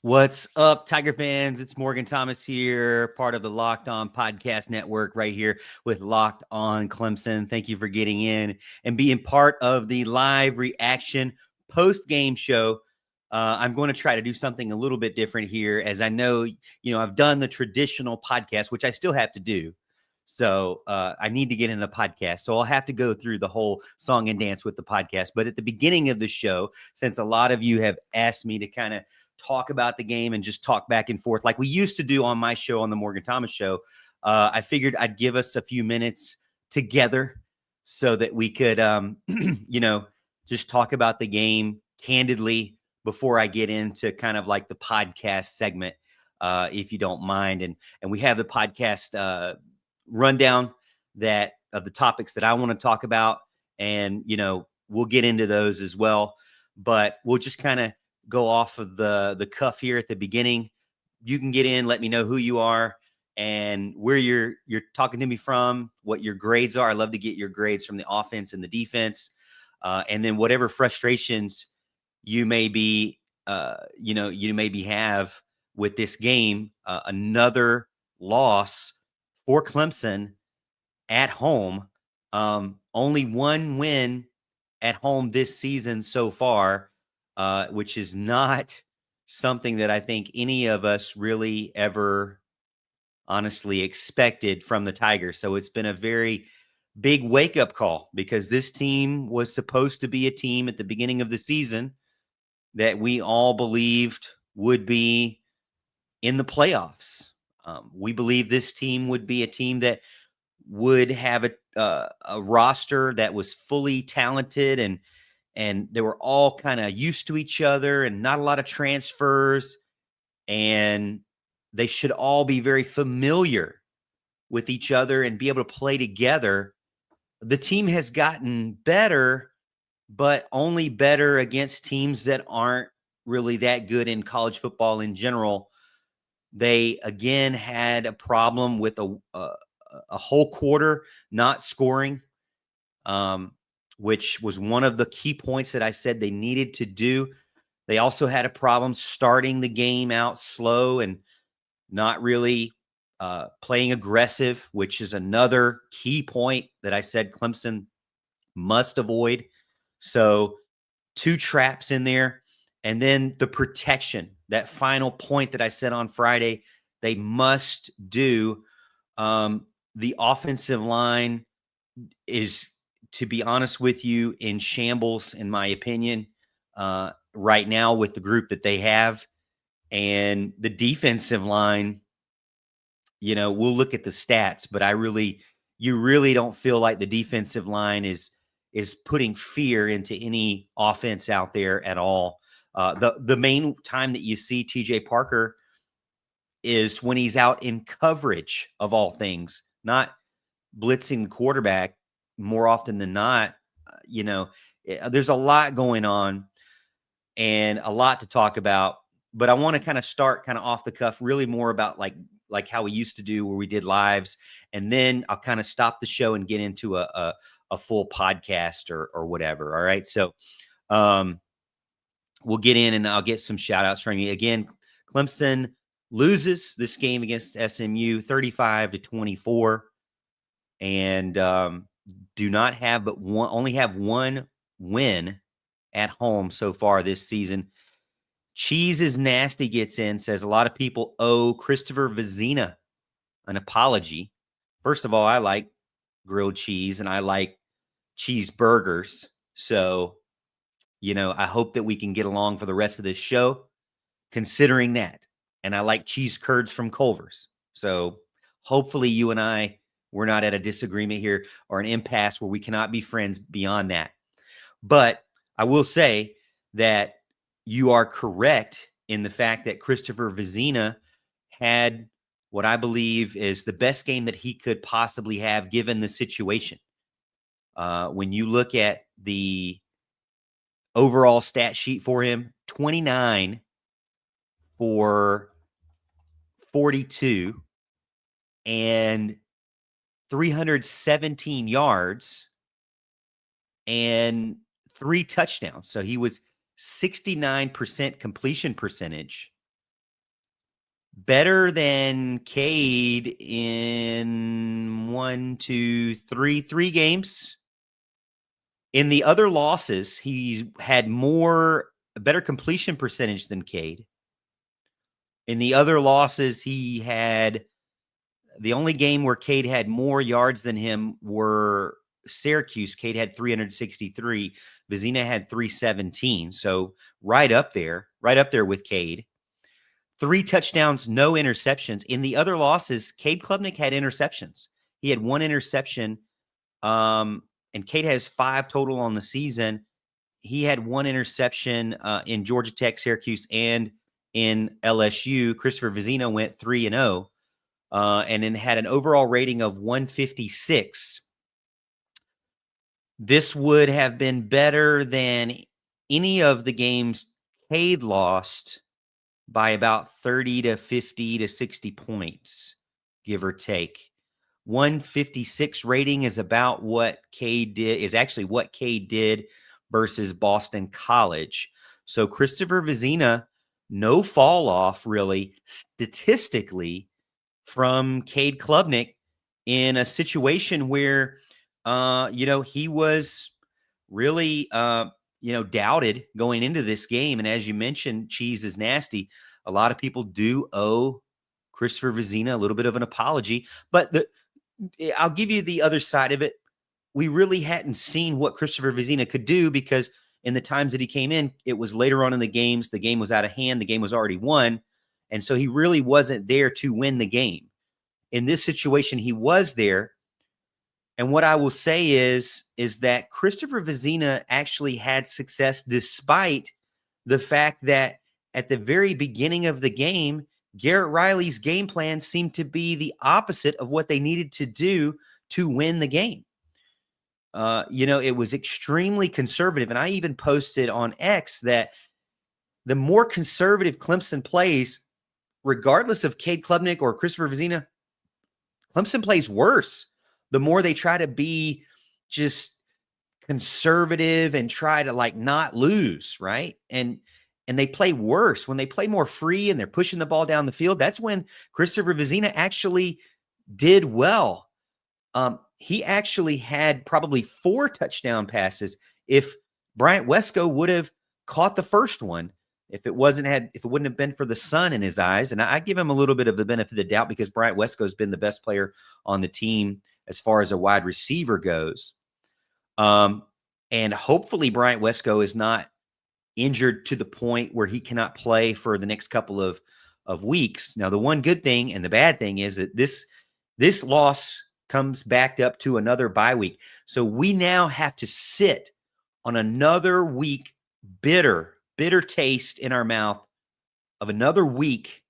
What's up, Tiger fans? It's Morgan Thomas here, part of the Locked On Podcast Network, right here with Locked On Clemson. Thank you for getting in and being part of the live reaction post-game show. I'm going to try to do something a little bit different here, as I know, I've done the traditional podcast, which I still have to do. So I need to get in a podcast. So I'll have to go through the whole song and dance with the podcast. But at the beginning of the show, since a lot of you have asked me to kind of talk about the game and just talk back and forth like we used to do on my show, on the Morgan Thomas Show, I figured I'd give us a few minutes together so that we could, just talk about the game candidly before I get into kind of like the podcast segment, if you don't mind. And we have the podcast rundown that of the topics that I want to talk about, and we'll get into those as well. But we'll just kind of go off of the cuff here at the beginning. You can get in, let me know who you are and where you're talking to me from, what your grades are. I love to get your grades from the offense and the defense, and then whatever frustrations you may be, have with this game. Another loss for Clemson at home. Only one win at home this season so far, which is not something that I think any of us really ever honestly expected from the Tigers. So it's been a very big wake-up call, because this team was supposed to be a team at the beginning of the season that we all believed would be in the playoffs. We believe this team would be a team that would have a roster that was fully talented, and they were all kind of used to each other and not a lot of transfers, and they should all be very familiar with each other and be able to play together. The team has gotten better, but only better against teams that aren't really that good in college football in general. They again had a problem with a whole quarter not scoring, which was one of the key points that I said they needed to do. They also had a problem starting the game out slow and not really playing aggressive, which is another key point that I said Clemson must avoid. So 2 traps in there. And then the protection, that final point that I said on Friday, they must do. The offensive line is, to be honest with you, in shambles, in my opinion, right now with the group that they have. And the defensive line, we'll look at the stats, but you really don't feel like the defensive line is putting fear into any offense out there at all. The main time that you see TJ Parker is when he's out in coverage, of all things, not blitzing the quarterback more often than not. There's a lot going on and a lot to talk about, but I want to kind of start kind of off the cuff, really more about like how we used to do, where we did lives, and then I'll kind of stop the show and get into a full podcast or whatever. All right. So we'll get in and I'll get some shout outs from you. Again, Clemson loses this game against SMU 35-24, and only have one win at home so far this season. Cheese is Nasty gets in, says a lot of people owe Christopher Vzina an apology. First of all, I like grilled cheese and I like cheeseburgers. So, I hope that we can get along for the rest of this show, considering that. And I like cheese curds from Culver's. So hopefully you and we're not at a disagreement here or an impasse where we cannot be friends beyond that. But I will say that you are correct in the fact that Christopher Vzina had what I believe is the best game that he could possibly have given the situation. When you look at the overall stat sheet for him, 29 for 42 and 317 yards and 3 touchdowns. So he was 69% completion percentage better than Cade in three games. In the other losses, he had a better completion percentage than Cade. In the other losses, he had the only game where Cade had more yards than him were Syracuse. Cade had 363. Vzina had 317. So right up there with Cade. 3 touchdowns, no interceptions. In the other losses, Cade Klubnik had interceptions. He had 1 interception, and Cade has 5 total on the season. He had 1 interception in Georgia Tech, Syracuse, and in LSU. Christopher Vzina went 3-0, and then had an overall rating of 156. This would have been better than any of the games Cade lost by about 30 to 50 to 60 points, give or take. 156 rating is about what Cade did, is actually what Cade did versus Boston College. So Christopher Vzina, no fall off really statistically from Cade Klubnik in a situation where, he was really, doubted going into this game. And as you mentioned, cheese is nasty. A lot of people do owe Christopher Vzina a little bit of an apology, but I'll give you the other side of it. We really hadn't seen what Christopher Vzina could do because in the times that he came in, it was later on in the games. The game was out of hand. The game was already won. And so he really wasn't there to win the game. In this situation, he was there. And what I will say is that Christopher Vzina actually had success despite the fact that at the very beginning of the game, Garrett Riley's game plan seemed to be the opposite of what they needed to do to win the game. It was extremely conservative. And I even posted on X that the more conservative Clemson plays, regardless of Cade Klubnik or Christopher Vzina, Clemson plays worse. The more they try to be just conservative and try to not lose, right? And they play worse. When they play more free and they're pushing the ball down the field, that's when Christopher Vzina actually did well. He actually had probably 4 touchdown passes if Bryant Wesco would have caught the first one, if it wouldn't have been for the sun in his eyes. And I give him a little bit of the benefit of the doubt because Bryant Wesco has been the best player on the team as far as a wide receiver goes. And hopefully Bryant Wesco is not injured to the point where he cannot play for the next couple of weeks. Now, the one good thing and the bad thing is that this loss comes backed up to another bye week. So we now have to sit on another week, bitter taste in our mouth of another week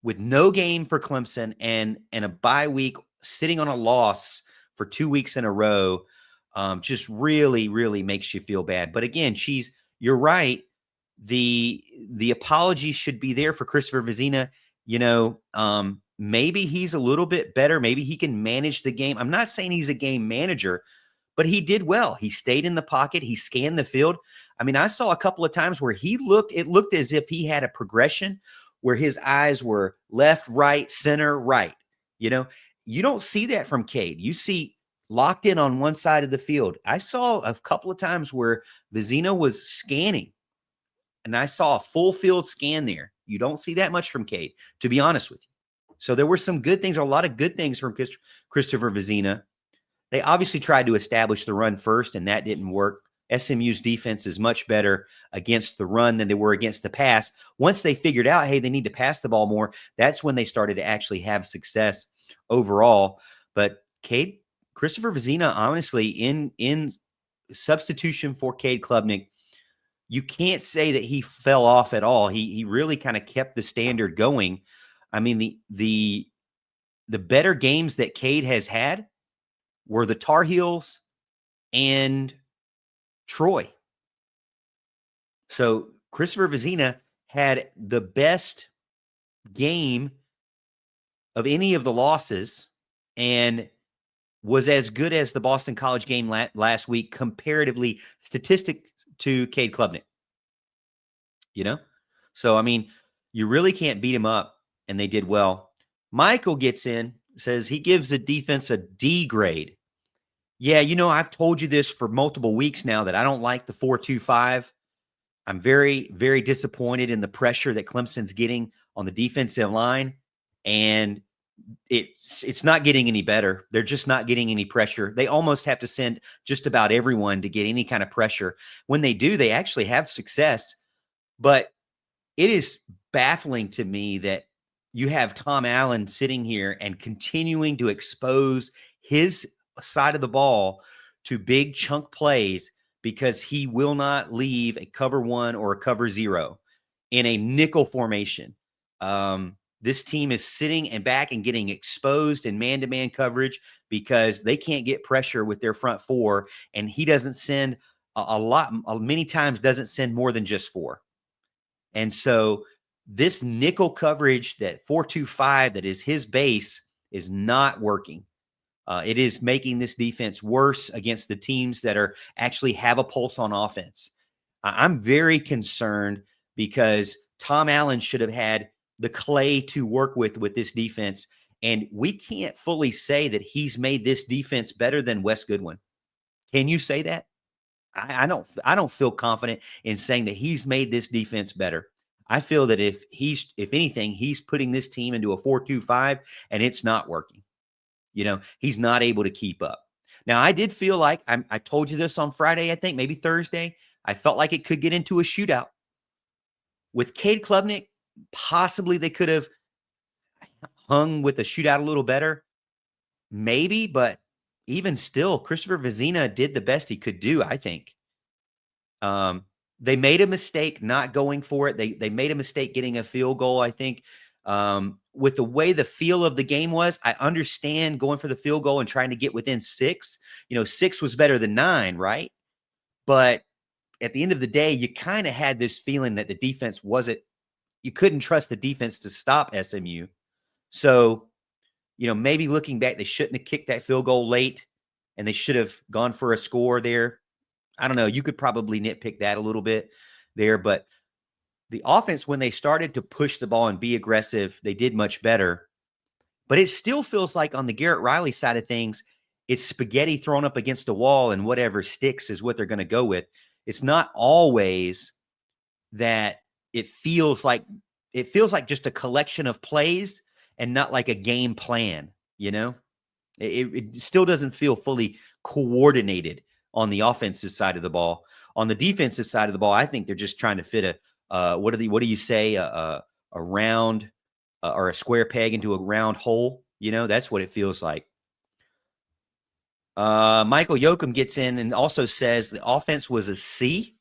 with no game for Clemson and a bye week, sitting on a loss for 2 weeks in a row. Just really, really makes you feel bad. But again, Cheese, you're right. The apology should be there for Christopher Vzina. Maybe he's a little bit better. Maybe he can manage the game. I'm not saying he's a game manager, but he did well. He stayed in the pocket. He scanned the field. I mean, I saw a couple of times where it looked as if he had a progression where his eyes were left, right, center, right. You don't see that from Cade. You see locked in on one side of the field. I saw a couple of times where Vzina was scanning, and I saw a full field scan there. You don't see that much from Cade, to be honest with you. So there were some good things, a lot of good things from Christopher Vzina. They obviously tried to establish the run first, and that didn't work. SMU's defense is much better against the run than they were against the pass. Once they figured out, hey, they need to pass the ball more, that's when they started to actually have success overall. But Christopher Vzina, honestly, in substitution for Cade Klubnik, you can't say that he fell off at all. He really kind of kept the standard going. I mean, the better games that Cade has had were the Tar Heels and Troy. So Christopher Vzina had the best game of any of the losses and was as good as the Boston College game last week, comparatively statistic to Cade Klubnik. So, I mean, you really can't beat him up and they did well. Michael gets in, says he gives the defense a D grade. Yeah, I've told you this for multiple weeks now that I don't like the 4-2-5. I'm very, very disappointed in the pressure that Clemson's getting on the defensive line, and it's not getting any better. They're just not getting any pressure. They almost have to send just about everyone to get any kind of pressure. When they do, they actually have success, but it is baffling to me that you have Tom Allen sitting here and continuing to expose his side of the ball to big chunk plays because he will not leave a cover 1 or a cover 0 in a nickel formation. This team is sitting and back and getting exposed in man-to-man coverage because they can't get pressure with their front 4, and he doesn't send many times doesn't send more than just 4. And so this nickel coverage, that 4-2-5 that is his base, is not working. It is making this defense worse against the teams that actually have a pulse on offense. I'm very concerned because Tom Allen should have had the clay to work with this defense, and we can't fully say that he's made this defense better than Wes Goodwin. Can you say that? I don't feel confident in saying that he's made this defense better. I feel that if anything, he's putting this team into a 4-2-5 and it's not working. He's not able to keep up. Now, I did feel like I told you this on Friday, I think maybe Thursday. I felt like it could get into a shootout with Cade Klubnik. Possibly they could have hung with the shootout a little better, maybe, but even still, Christopher Vzina did the best he could do, I think. They made a mistake not going for it. They made a mistake getting a field goal, I think. With the way the feel of the game was, I understand going for the field goal and trying to get within 6. 6 was better than 9, right? But at the end of the day, you kind of had this feeling that the defense you couldn't trust the defense to stop SMU. So, maybe looking back, they shouldn't have kicked that field goal late and they should have gone for a score there. I don't know. You could probably nitpick that a little bit there, but the offense, when they started to push the ball and be aggressive, they did much better. But it still feels like on the Garrett Riley side of things, it's spaghetti thrown up against a wall and whatever sticks is what they're going to go with. It's not always that it feels like just a collection of plays and not like a game plan, It still doesn't feel fully coordinated on the offensive side of the ball. On the defensive side of the ball, I think they're just trying to fit what do you say, a round or a square peg into a round hole. That's what it feels like. Michael Yoakum gets in and also says the offense was a C.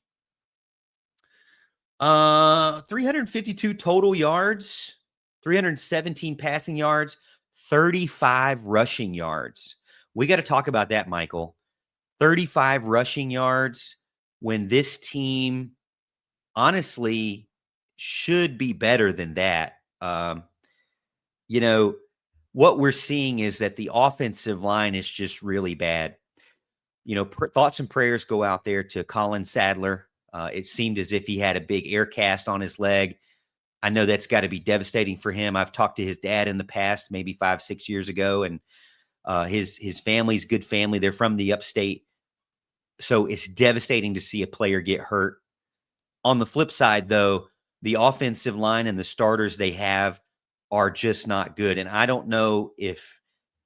352 total yards, 317 passing yards, 35 rushing yards. We got to talk about that, Michael. 35 rushing yards when this team honestly should be better than that. What we're seeing is that the offensive line is just really bad. Thoughts and prayers go out there to Colin Sadler. It seemed as if he had a big air cast on his leg. I know that's got to be devastating for him. I've talked to his dad in the past, maybe 5-6 years ago, and his family's good family. They're from the upstate. So it's devastating to see a player get hurt. On the flip side, though, the offensive line and the starters they have are just not good. And I don't know if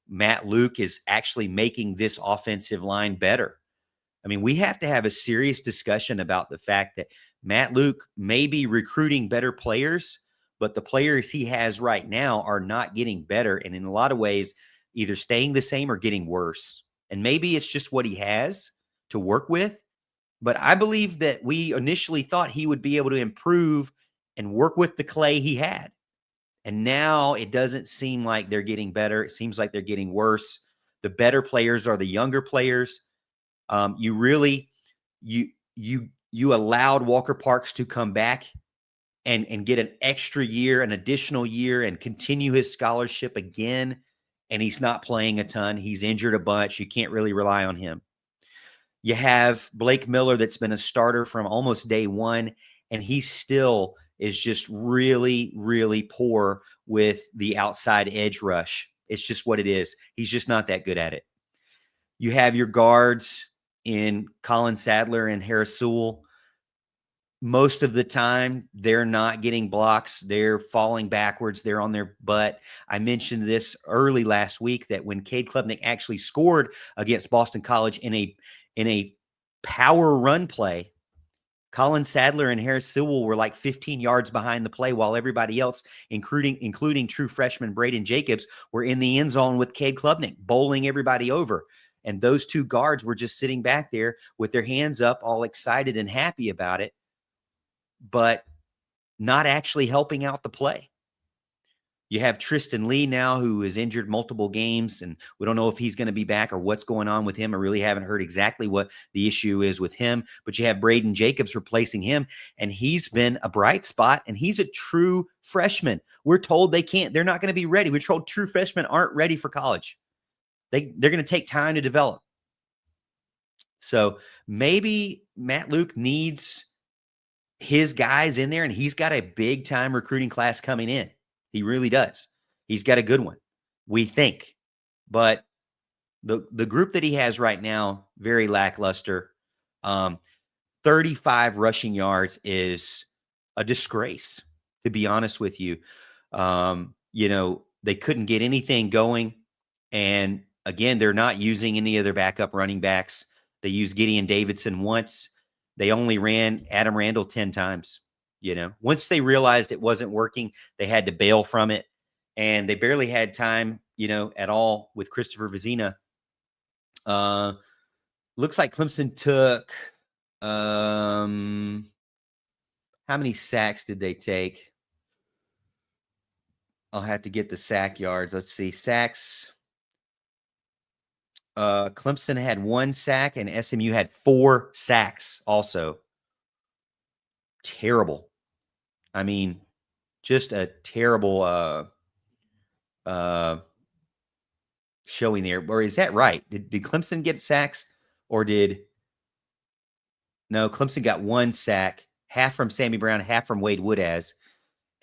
Matt Luke is actually making this offensive line better. I mean, we have to have a serious discussion about the fact that Matt Luke may be recruiting better players, but the players he has right now are not getting better. And in a lot of ways, either staying the same or getting worse. And maybe it's just what he has to work with. But I believe that we initially thought he would be able to improve and work with the clay he had. And now it doesn't seem like they're getting better. It seems like they're getting worse. The better players are the younger players. You allowed Walker Parks to come back and get an extra year, an additional year, and continue his scholarship again. And he's not playing a ton. He's injured a bunch. You can't really rely on him. You have Blake Miller that's been a starter from almost day one, and he's still is just really, really poor with the outside edge rush. It's just what it is. He's just not that good at it. You have your guards in Colin Sadler and Harris Sewell. Most of the time, they're not getting blocks. They're falling backwards. They're on their butt. I mentioned this early last week that when Cade Klubnik actually scored against Boston College in a power run play, Colin Sadler and Harris Sewell were like 15 yards behind the play while everybody else, including true freshman Braden Jacobs, were in the end zone with Cade Klubnik, bowling everybody over. And those two guards were just sitting back there with their hands up, all excited and happy about it, but not actually helping out the play. You have Tristan Lee now, who is injured multiple games, and we don't know if he's going to be back or what's going on with him. I really haven't heard exactly what the issue is with him, but you have Braden Jacobs replacing him, and he's been a bright spot, and he's a true freshman. We're told they're not going to be ready. We're told true freshmen aren't ready for college. They're going to take time to develop. So maybe Matt Luke needs his guys in there, and he's got a big time recruiting class coming in. He really does. He's got a good one, we think. But the group that he has right now, very lackluster. 35 rushing yards is a disgrace, to be honest with you. They couldn't get anything going. And again, they're not using any of their backup running backs. They used Gideon Davidson once. They only ran Adam Randall 10 times. Once they realized it wasn't working, they had to bail from it. And they barely had time, at all with Christopher Vzina. Looks like Clemson took, how many sacks did they take? I'll have to get the sack yards. Let's see. Sacks. Clemson had 1 sack and SMU had 4 sacks also. Terrible. I mean, just a terrible showing there. Or is that right? Did Clemson get sacks or no, Clemson got 1 sack, half from Sammy Brown, half from Wade Woodaz.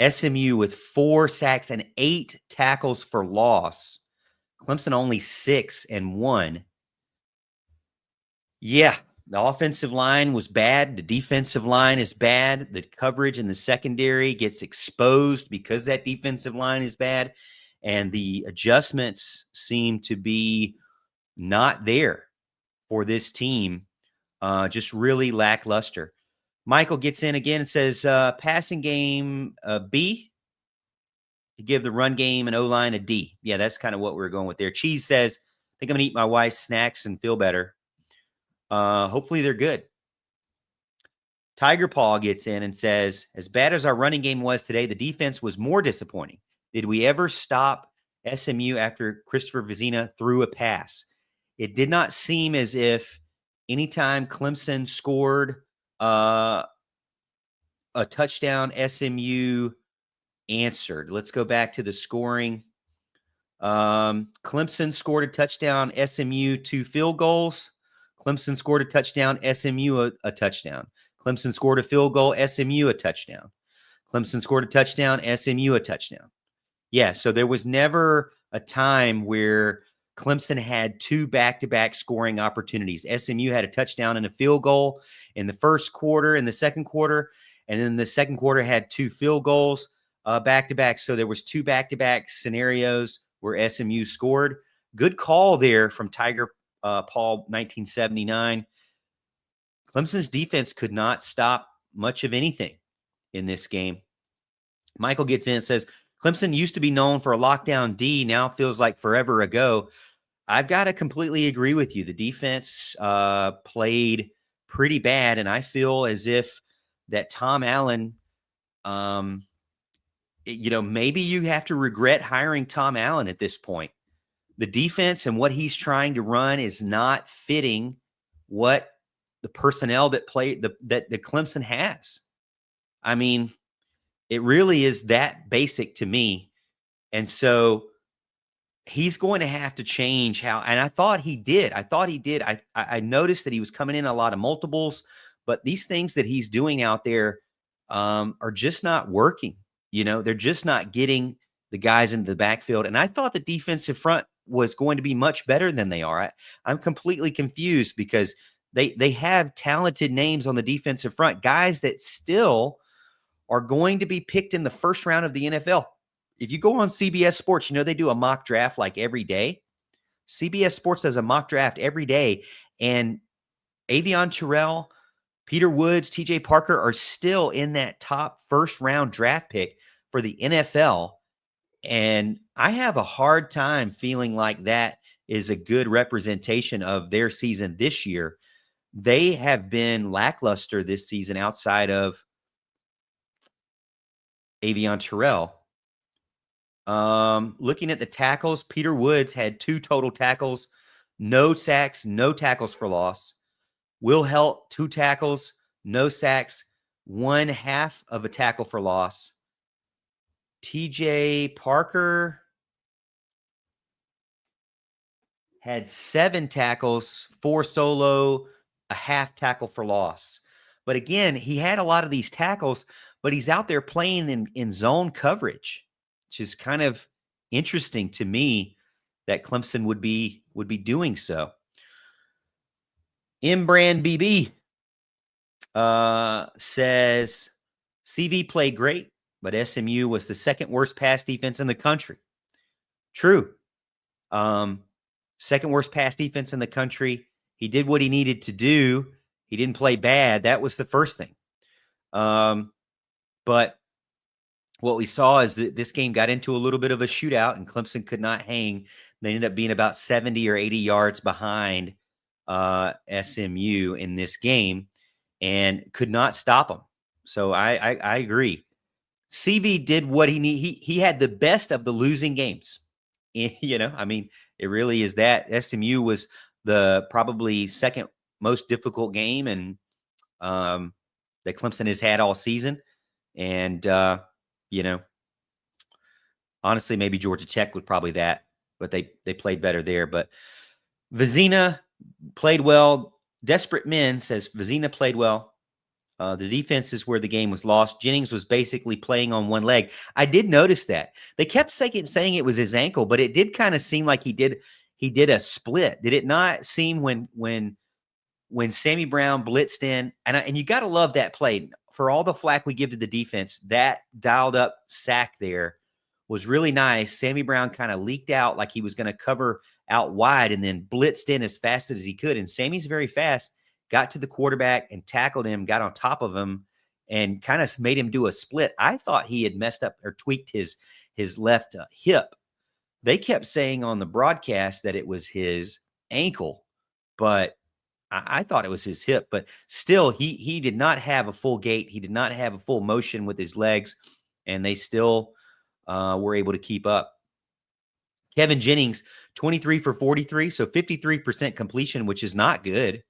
SMU with 4 sacks and 8 tackles for loss. Clemson only 6 and 1. Yeah, the offensive line was bad. The defensive line is bad. The coverage in the secondary gets exposed because that defensive line is bad. And the adjustments seem to be not there for this team. Just really lackluster. Michael gets in again and says, passing game B. To give the run game and O-line a D. Yeah, that's kind of what we're going with there. Cheese says, I think I'm going to eat my wife's snacks and feel better. Hopefully they're good. Tiger Paw gets in and says, as bad as our running game was today, the defense was more disappointing. Did we ever stop SMU after Christopher Vzina threw a pass? It did not seem as if anytime Clemson scored a touchdown, SMU answered. Let's go back to the scoring. Clemson scored a touchdown, SMU 2 field goals. Clemson scored a touchdown, SMU a touchdown. Clemson scored a field goal, SMU a touchdown. Clemson scored a touchdown, SMU a touchdown. Yeah, so there was never a time where Clemson had 2 back-to-back scoring opportunities. SMU had a touchdown and a field goal in the first quarter, in the second quarter, and then the second quarter had 2 field goals back-to-back. So there was 2 back-to-back scenarios where SMU scored. Good call there from Tiger Paul 1979. Clemson's defense could not stop much of anything in this game. Michael gets in and says, Clemson used to be known for a lockdown D, now feels like forever ago. I've got to completely agree with you. The defense played pretty bad, and I feel as if that Tom Allen, maybe you have to regret hiring Tom Allen at this point. The defense and what he's trying to run is not fitting what the personnel that Clemson has. I mean, it really is that basic to me. And so he's going to have to change how, and I thought he did. I noticed that he was coming in a lot of multiples, but these things that he's doing out there are just not working. They're just not getting the guys into the backfield. And I thought the defensive front was going to be much better than they are. I'm completely confused because they have talented names on the defensive front, guys that still are going to be picked in the first round of the NFL. If you go on CBS Sports, they do a mock draft like every day. CBS Sports does a mock draft every day, and Avion Terrell, Peter Woods, TJ Parker are still in that top first round draft pick for the NFL. And I have a hard time feeling like that is a good representation of their season this year. They have been lackluster this season outside of Avion Terrell. Looking at the tackles, Peter Woods had 2 total tackles, no sacks, no tackles for loss. Will Helt, 2 tackles, no sacks, 1/2 of a tackle for loss. TJ Parker had 7 tackles, 4 solo, a 1/2 tackle for loss. But again, he had a lot of these tackles, but he's out there playing in zone coverage, which is kind of interesting to me that Clemson would be doing so. Brand BB says CV played great, but SMU was the second worst pass defense in the country. True. Second worst pass defense in the country. He did what he needed to do. He didn't play bad. That was the first thing. But what we saw is that this game got into a little bit of a shootout, and Clemson could not hang. They ended up being about 70 or 80 yards behind SMU in this game and could not stop them. So I agree. CV did what he needed. He had the best of the losing games. It really is that. SMU was the probably second most difficult game and that Clemson has had all season. And, honestly, maybe Georgia Tech would probably that, but they played better there. But Vzina played well. Desperate Men says Vzina played well. The defense is where the game was lost. Jennings was basically playing on one leg. I did notice that. They kept saying it was his ankle, but it did kind of seem like he did a split. Did it not seem when Sammy Brown blitzed in? And you got to love that play. For all the flack we give to the defense, that dialed up sack there was really nice. Sammy Brown kind of leaked out like he was going to cover out wide and then blitzed in as fast as he could. And Sammy's very fast. Got to the quarterback and tackled him, got on top of him, and kind of made him do a split. I thought he had messed up or tweaked his left hip. They kept saying on the broadcast that it was his ankle, but I thought it was his hip. But still, he did not have a full gait. He did not have a full motion with his legs, and they still were able to keep up. Kevin Jennings, 23 for 43, so 53% completion, which is not good.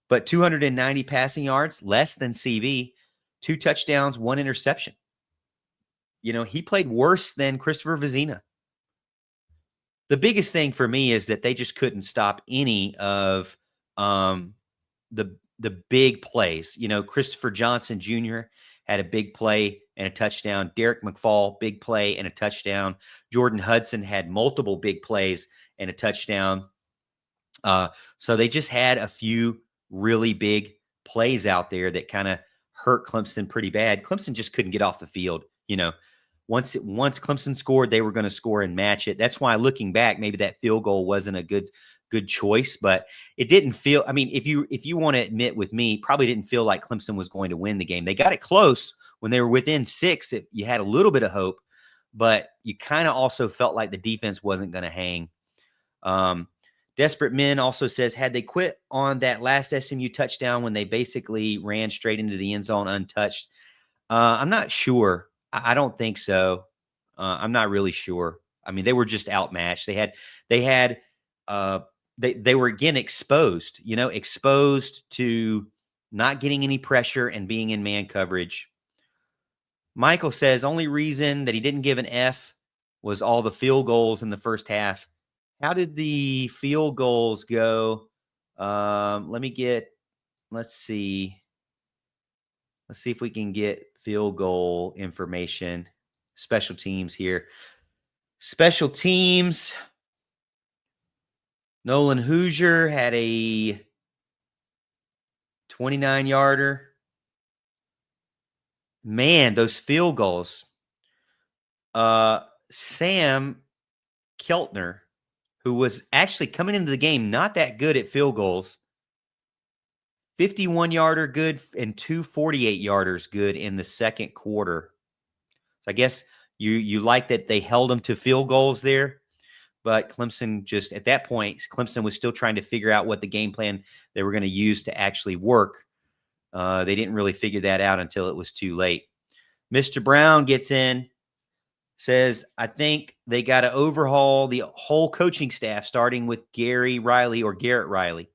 But 290 passing yards, less than CV, 2 touchdowns, 1 interception. He played worse than Christopher Vzina. The biggest thing for me is that they just couldn't stop any of the big plays. Christopher Johnson Jr. had a big play and a touchdown. Derek McFall, big play and a touchdown. Jordan Hudson had multiple big plays and a touchdown. So they just had a few really big plays out there that kind of hurt Clemson pretty bad. Clemson just couldn't get off the field. Once Clemson scored, they were going to score and match it. That's why looking back, maybe that field goal wasn't a good choice, but it didn't feel, if you want to admit with me, probably didn't feel like Clemson was going to win the game. They got it close when they were within 6. You had a little bit of hope, but you kind of also felt like the defense wasn't going to hang. Desperate Men also says, had they quit on that last SMU touchdown when they basically ran straight into the end zone untouched? I'm not sure. I don't think so. I'm not really sure. They were just outmatched. They were again exposed, exposed to not getting any pressure and being in man coverage. Michael says only reason that he didn't give an F was all the field goals in the first half. How did the field goals go? Let's see. Let's see if we can get field goal information. Special teams here. Special teams. Nolan Hoosier had a 29-yarder. Man, those field goals. Sam Keltner, who was actually coming into the game not that good at field goals, 51-yarder good and 2 48-yarders good in the second quarter. So I guess you like that they held them to field goals there, but Clemson just at that point, Clemson was still trying to figure out what the game plan they were going to use to actually work. They didn't really figure that out until it was too late. Mr. Brown gets in, says, I think they got to overhaul the whole coaching staff, starting with Garrett Riley.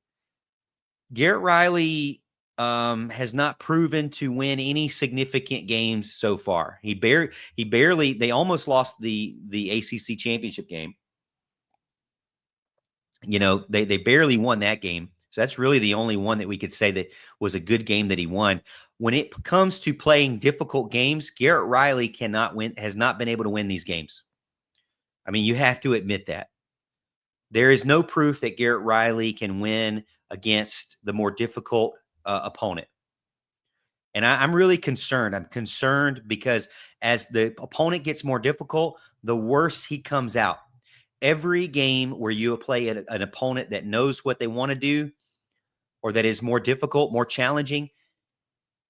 Garrett Riley has not proven to win any significant games so far. He barely, they almost lost the ACC championship game. You know, they barely won that game. So that's really the only one that we could say that was a good game that he won. When it comes to playing difficult games, Garrett Riley cannot win, has not been able to win these games. I mean, you have to admit that. There is no proof that Garrett Riley can win against the more difficult opponent. And I'm really concerned. I'm concerned because as the opponent gets more difficult, the worse he comes out. Every game where you play an opponent that knows what they want to do or that is more difficult, more challenging,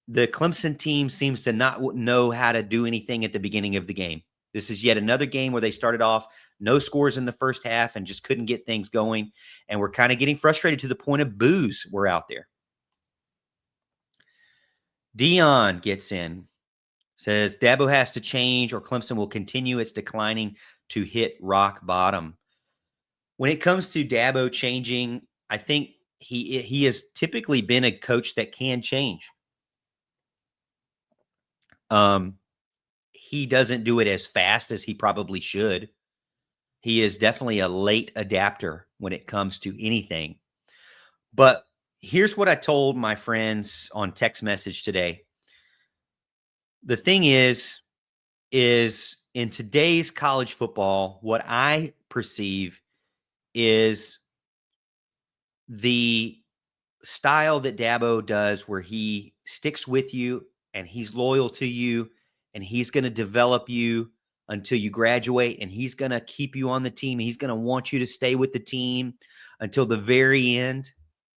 the Clemson team seems to not know how to do anything at the beginning of the game. This is yet another game where they started off no scores in the first half and just couldn't get things going. And we're kind of getting frustrated to the point of boos were out there. Dion gets in, says Dabo has to change or Clemson will continue its declining to hit rock bottom. When it comes to Dabo changing, I think he has typically been a coach that can change. He doesn't do it as fast as he probably should. He is definitely a late adapter when it comes to anything. But here's what I told my friends on text message today. The thing is in today's college football, what I perceive is the style that Dabo does where he sticks with you and he's loyal to you and he's going to develop you until you graduate and he's going to keep you on the team. He's going to want you to stay with the team until the very end.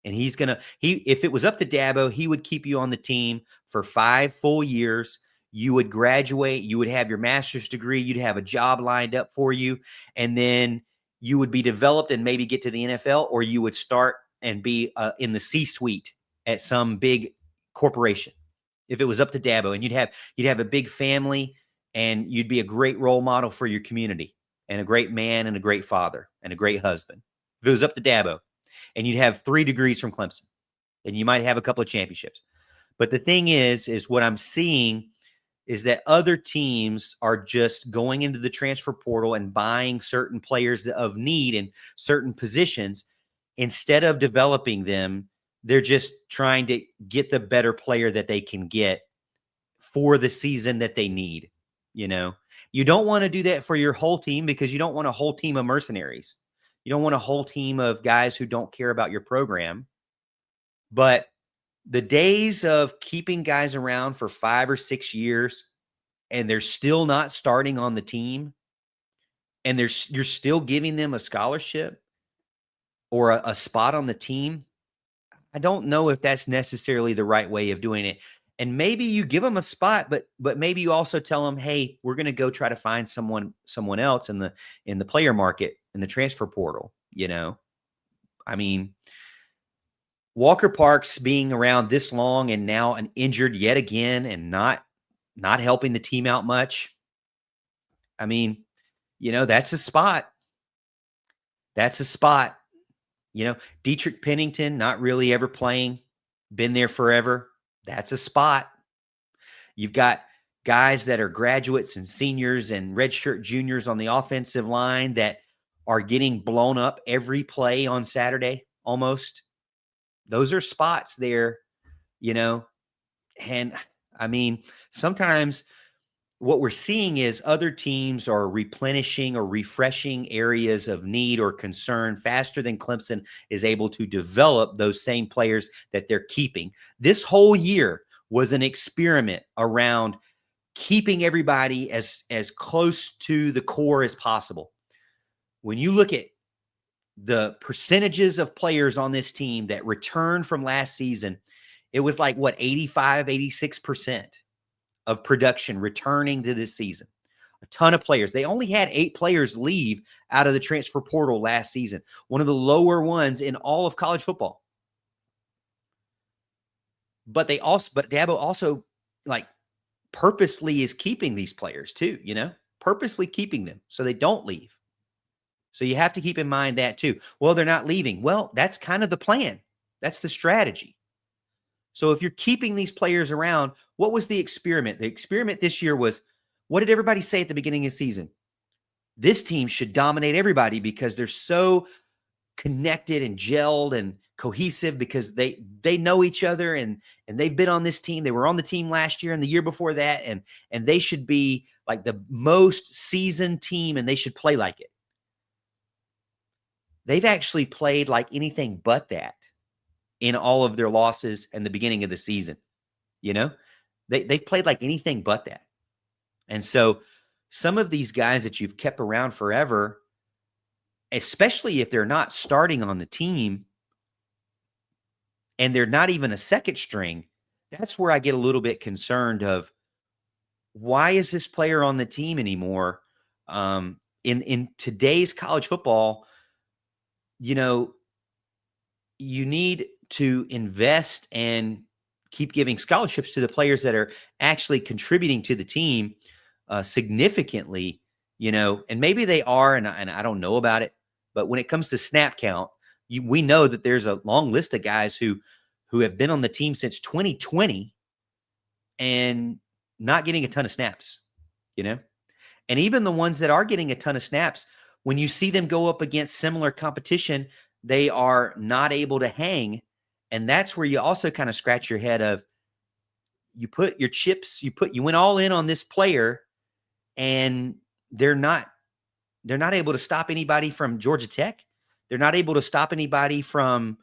And if it was up to Dabo, he would keep you on the team for 5 full years. You would graduate, you would have your master's degree, you'd have a job lined up for you, and then you would be developed and maybe get to the NFL, or you would start and be in the C-suite at some big corporation. If it was up to Dabo, and you'd have a big family, and you'd be a great role model for your community, and a great man, and a great father, and a great husband. If it was up to Dabo, and you'd have 3 degrees from Clemson, and you might have a couple of championships. But the thing is what I'm seeing is that other teams are just going into the transfer portal and buying certain players of need in certain positions. Instead of developing them, they're just trying to get the better player that they can get for the season that they need. You know, you don't want to do that for your whole team because you don't want a whole team of mercenaries. You don't want a whole team of guys who don't care about your program. But the days of keeping guys around for 5 or 6 years and they're still not starting on the team and you're still giving them a scholarship or a spot on the team, I don't know if that's necessarily the right way of doing it. And maybe you give them a spot, but maybe you also tell them, hey, we're going to go try to find someone else in the player market, in the transfer portal. You know, I mean, Walker Parks being around this long and now injured yet again and not helping the team out much. I mean, you know, that's a spot. That's a spot. You know, Dietrich Pennington, not really ever playing, been there forever. That's a spot. You've got guys that are graduates and seniors and redshirt juniors on the offensive line that are getting blown up every play on Saturday almost. Those are spots there, you know, and I mean, sometimes what we're seeing is other teams are replenishing or refreshing areas of need or concern faster than Clemson is able to develop those same players that they're keeping. This whole year was an experiment around keeping everybody as close to the core as possible. When you look at the percentages of players on this team that returned from last season, it was like, what, 85, 86% of production returning to this season. A ton of players. They only had 8 players leave out of the transfer portal last season, one of the lower ones in all of college football. But Dabo also, like, purposely is keeping these players too, purposely keeping them so they don't leave. So you have to keep in mind that too. Well, they're not leaving. Well, that's kind of the plan. That's the strategy. So if you're keeping these players around, what was the experiment? The experiment this year was, what did everybody say at the beginning of the season? This team should dominate everybody because they're so connected and gelled and cohesive because they know each other and they've been on this team. They were on the team last year and the year before that, and they should be like the most seasoned team and they should play like it. They've actually played like anything but that in all of their losses and the beginning of the season. They've played like anything but that. And so some of these guys that you've kept around forever, especially if they're not starting on the team and they're not even a second string, that's where I get a little bit concerned of, why is this player on the team anymore? In today's college football, you need to invest and keep giving scholarships to the players that are actually contributing to the team significantly, and maybe they are, and I don't know about it, but when it comes to snap count, we know that there's a long list of guys who have been on the team since 2020 and not getting a ton of snaps, and even the ones that are getting a ton of snaps, when you see them go up against similar competition, they are not able to hang. And that's where you also kind of scratch your head of, you put your chips, you went all in on this player and they're not able to stop anybody from Georgia Tech. They're not able to stop anybody from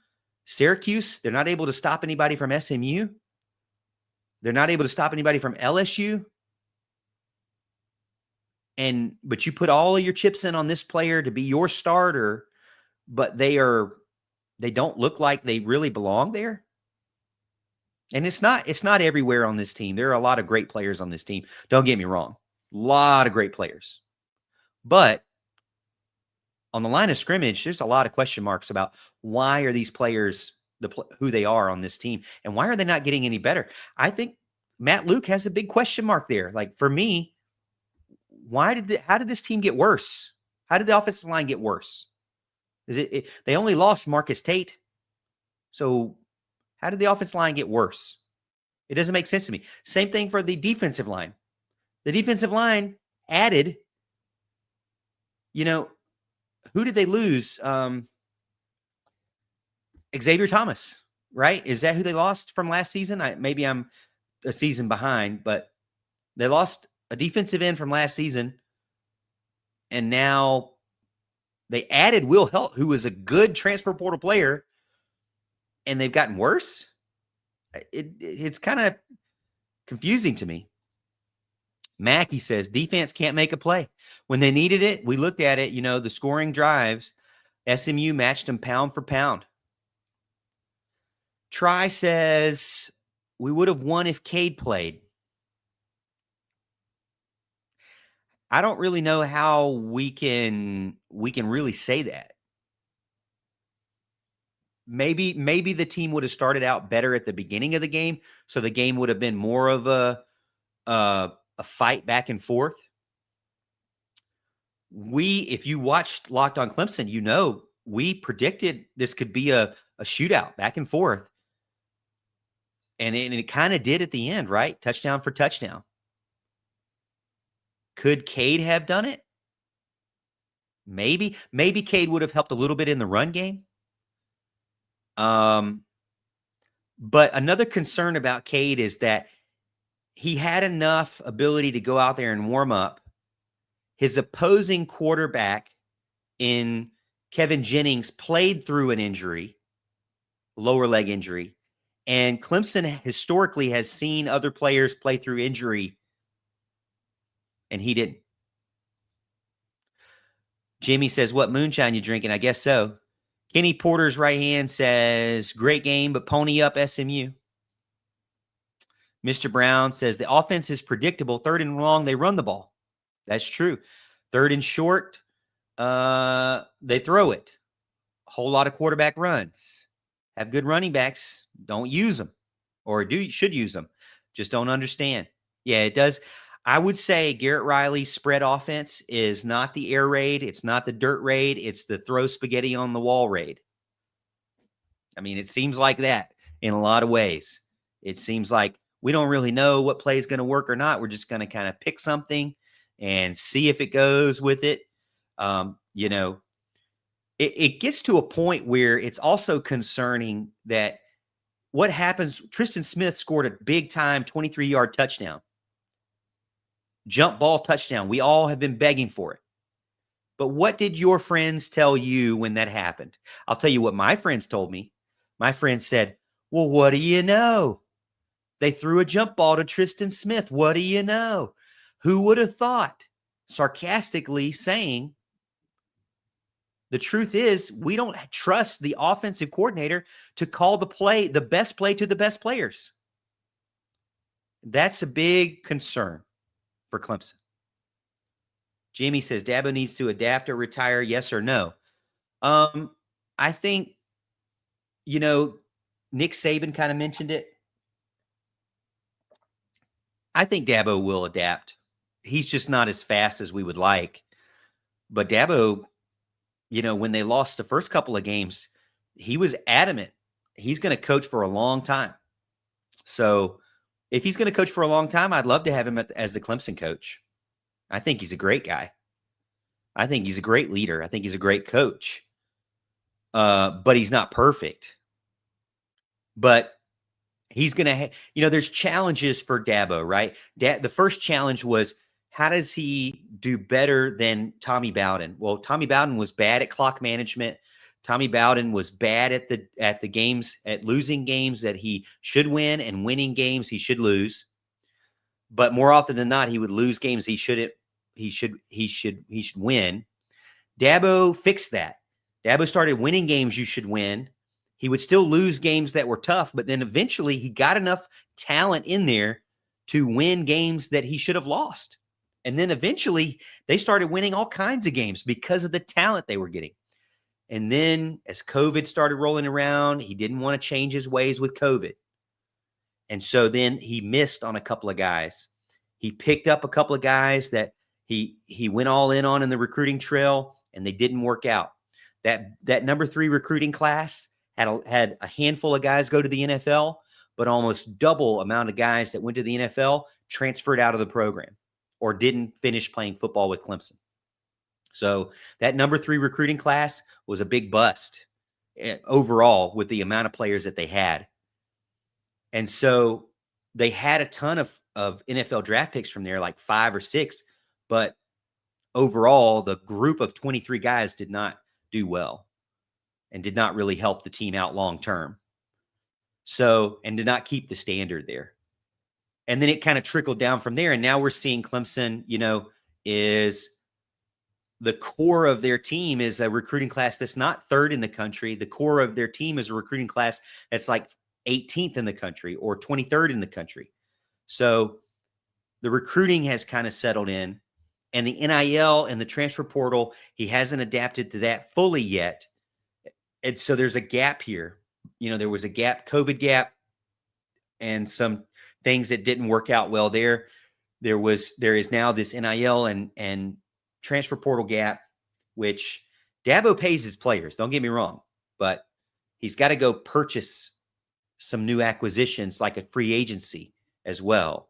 Syracuse. They're not able to stop anybody from SMU. They're not able to stop anybody from LSU. But you put all of your chips in on this player to be your starter, but they don't look like they really belong there. And it's not everywhere on this team. There are a lot of great players on this team. Don't get me wrong. A lot of great players. But on the line of scrimmage, there's a lot of question marks about, why are these players who they are on this team, and why are they not getting any better? I think Matt Luke has a big question mark there. Like, for me, how did this team get worse? How did the offensive line get worse? They only lost Marcus Tate. So how did the offensive line get worse? It doesn't make sense to me. Same thing for the defensive line. The defensive line added, who did they lose? Xavier Thomas, right? Is that who they lost from last season? Maybe I'm a season behind, but they lost a defensive end from last season. And now they added Will Helt, who was a good transfer portal player, and they've gotten worse. It's kind of confusing to me. Mackey says, defense can't make a play. When they needed it, we looked at it, the scoring drives, SMU matched them pound for pound. Try says, we would have won if Cade played. I don't really know how we can really say that. Maybe the team would have started out better at the beginning of the game, so the game would have been more of a fight back and forth. If you watched Locked on Clemson, we predicted this could be a shootout back and forth. And it kind of did at the end, right? Touchdown for touchdown. Could Cade have done it? Maybe Cade would have helped a little bit in the run game. But another concern about Cade is that he had enough ability to go out there and warm up. His opposing quarterback in Kevin Jennings played through an injury, lower leg injury, and Clemson historically has seen other players play through injury, and he didn't. Jimmy says, what moonshine you drinking? I guess so. Kenny Porter's right hand says, great game, but pony up SMU. Mr. Brown says, the offense is predictable. 3rd and long, they run the ball. That's true. 3rd and short, they throw it. A whole lot of quarterback runs. Have good running backs. Don't use them. Or should use them. Just don't understand. Yeah, it does. I would say Garrett Riley's spread offense is not the air raid. It's not the dirt raid. It's the throw spaghetti on the wall raid. I mean, it seems like that in a lot of ways. It seems like we don't really know what play is going to work or not. We're just going to kind of pick something and see if it goes with it. You know, it gets to a point where it's also concerning that what happens. Tristan Smith scored a big time 23-yard touchdown. Jump ball touchdown. We all have been begging for it. But what did your friends tell you when that happened? I'll tell you what my friends told me. My friends said, well, what do you know? They threw a jump ball to Tristan Smith. What do you know? Who would have thought? Sarcastically saying, the truth is, we don't trust the offensive coordinator to call the best play to the best players. That's a big concern for Clemson. Jimmy says Dabo needs to adapt or retire, yes or no? I think, you know, Nick Saban kind of mentioned it. I think Dabo will adapt. He's just not as fast as we would like. But Dabo, you know, when they lost the first couple of games, he was adamant. He's going to coach for a long time. So if he's going to coach for a long time, I'd love to have him as the Clemson coach. I think he's a great guy. I think he's a great leader. I think he's a great coach. But he's not perfect. But he's going to, you know, there's challenges for Dabo, right? The first challenge was, how does he do better than Tommy Bowden? Well, Tommy Bowden was bad at clock management. Tommy Bowden was bad at the games, at losing games that he should win and winning games he should lose. But more often than not, he would lose games he should win. Dabo fixed that. Dabo started winning games you should win. He would still lose games that were tough, but then eventually he got enough talent in there to win games that he should have lost. And then eventually they started winning all kinds of games because of the talent they were getting. And then as COVID started rolling around, he didn't want to change his ways with COVID. And so then he missed on a couple of guys. He picked up a couple of guys that he went all in on in the recruiting trail, and they didn't work out. That number 3 recruiting class had a handful of guys go to the NFL, but almost double amount of guys that went to the NFL transferred out of the program or didn't finish playing football with Clemson. So that number 3 recruiting class was a big bust overall with the amount of players that they had. And so they had a ton of NFL draft picks from there, like 5 or 6, but overall the group of 23 guys did not do well and did not really help the team out long-term. So, and did not keep the standard there. And then it kind of trickled down from there. And now we're seeing Clemson, you know, is the core of their team is a recruiting class that's not 3rd in the country. The core of their team is a recruiting class that's like 18th in the country or 23rd in the country. So the recruiting has kind of settled in, and the NIL and the transfer portal, he hasn't adapted to that fully yet. And so there's a gap here. You know, there was a gap, COVID gap, and some things that didn't work out well there. There is now this NIL and transfer portal gap, which Dabo pays his players. Don't get me wrong, but he's got to go purchase some new acquisitions like a free agency as well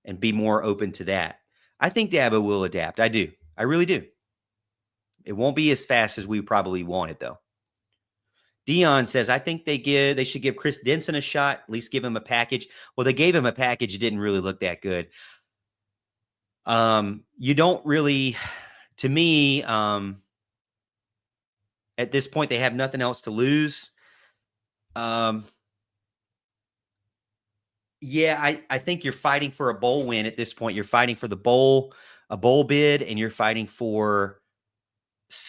and be more open to that. I think Dabo will adapt. I do. I really do. It won't be as fast as we probably want it, though. Dion says, I think they should give Chris Denson a shot, at least give him a package. Well, they gave him a package. It didn't really look that good. You don't really, to me, at this point, they have nothing else to lose. Yeah, I think you're fighting for a bowl win at this point. You're fighting for a bowl bid, and you're fighting for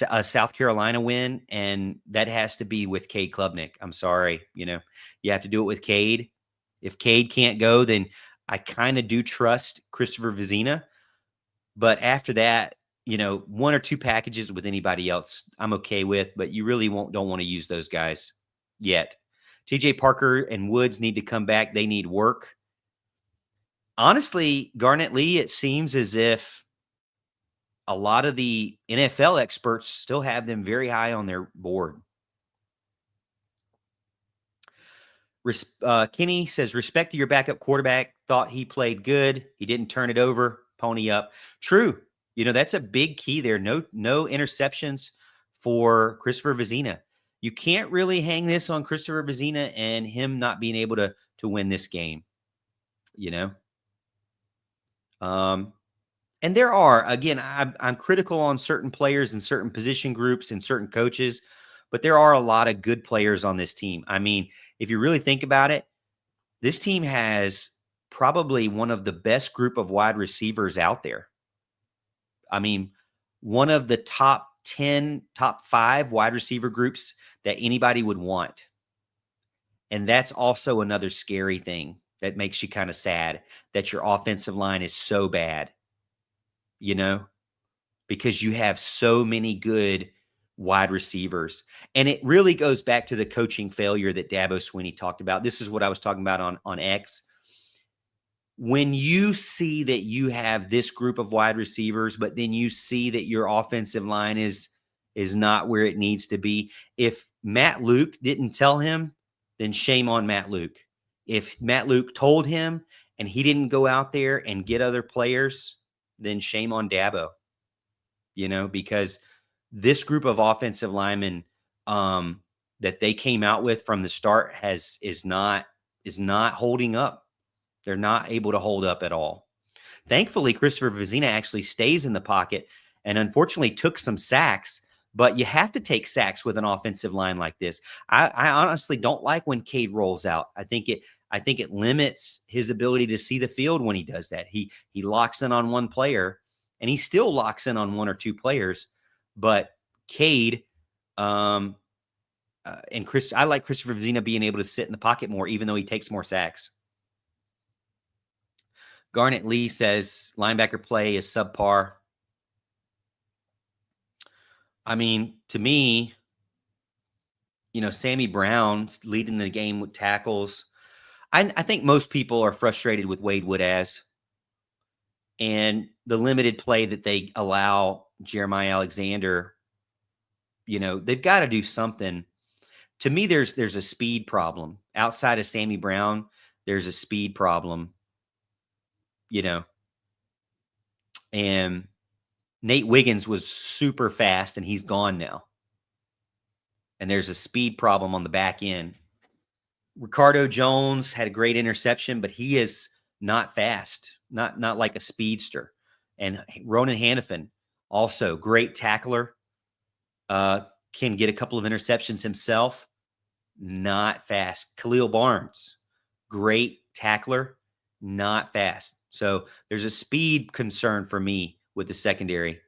a South Carolina win, and that has to be with Cade Klubnik. I'm sorry, you have to do it with Cade. If Cade can't go, then I kind of do trust Christopher Vzina. But after that, one or two packages with anybody else, I'm okay with. But you really don't want to use those guys yet. TJ Parker and Woods need to come back. They need work. Honestly, Garnett Lee, it seems as if a lot of the NFL experts still have them very high on their board. Kenny says, respect to your backup quarterback. Thought he played good. He didn't turn it over. Pony up. True. That's a big key there. No interceptions for Christopher Vzina. You can't really hang this on Christopher Vzina and him not being able to win this game. And there are, again, I'm critical on certain players and certain position groups and certain coaches, but there are a lot of good players on this team. I mean, if you really think about it, this team has probably one of the best group of wide receivers out there. I mean, one of the top 10, top 5 wide receiver groups that anybody would want. And that's also another scary thing that makes you kind of sad that your offensive line is so bad, because you have so many good wide receivers. And it really goes back to the coaching failure that Dabo Swinney talked about. This is what I was talking about on X. When you see that you have this group of wide receivers, but then you see that your offensive line is not where it needs to be. If Matt Luke didn't tell him, then shame on Matt Luke. If Matt Luke told him and he didn't go out there and get other players, then shame on Dabo, because this group of offensive linemen that they came out with from the start is not holding up. They're not able to hold up at all. Thankfully, Christopher Vzina actually stays in the pocket and unfortunately took some sacks, but you have to take sacks with an offensive line like this. I honestly don't like when Cade rolls out. I think it limits his ability to see the field when he does that. He locks in on one player, and he still locks in on one or two players. But Cade and I like Christopher Vzina being able to sit in the pocket more, even though he takes more sacks. Garnett Lee says linebacker play is subpar. I mean, to me, Sammy Brown leading the game with tackles. I think most people are frustrated with Wade Woodaz and the limited play that they allow Jeremiah Alexander. They've got to do something. To me, there's a speed problem. Outside of Sammy Brown, there's a speed problem. And Nate Wiggins was super fast, and he's gone now. And there's a speed problem on the back end. Ricardo Jones had a great interception, but he is not fast, not like a speedster. And Ronan Hannafin, also great tackler, can get a couple of interceptions himself, not fast. Khalil Barnes, great tackler, not fast. So there's a speed concern for me with the secondary.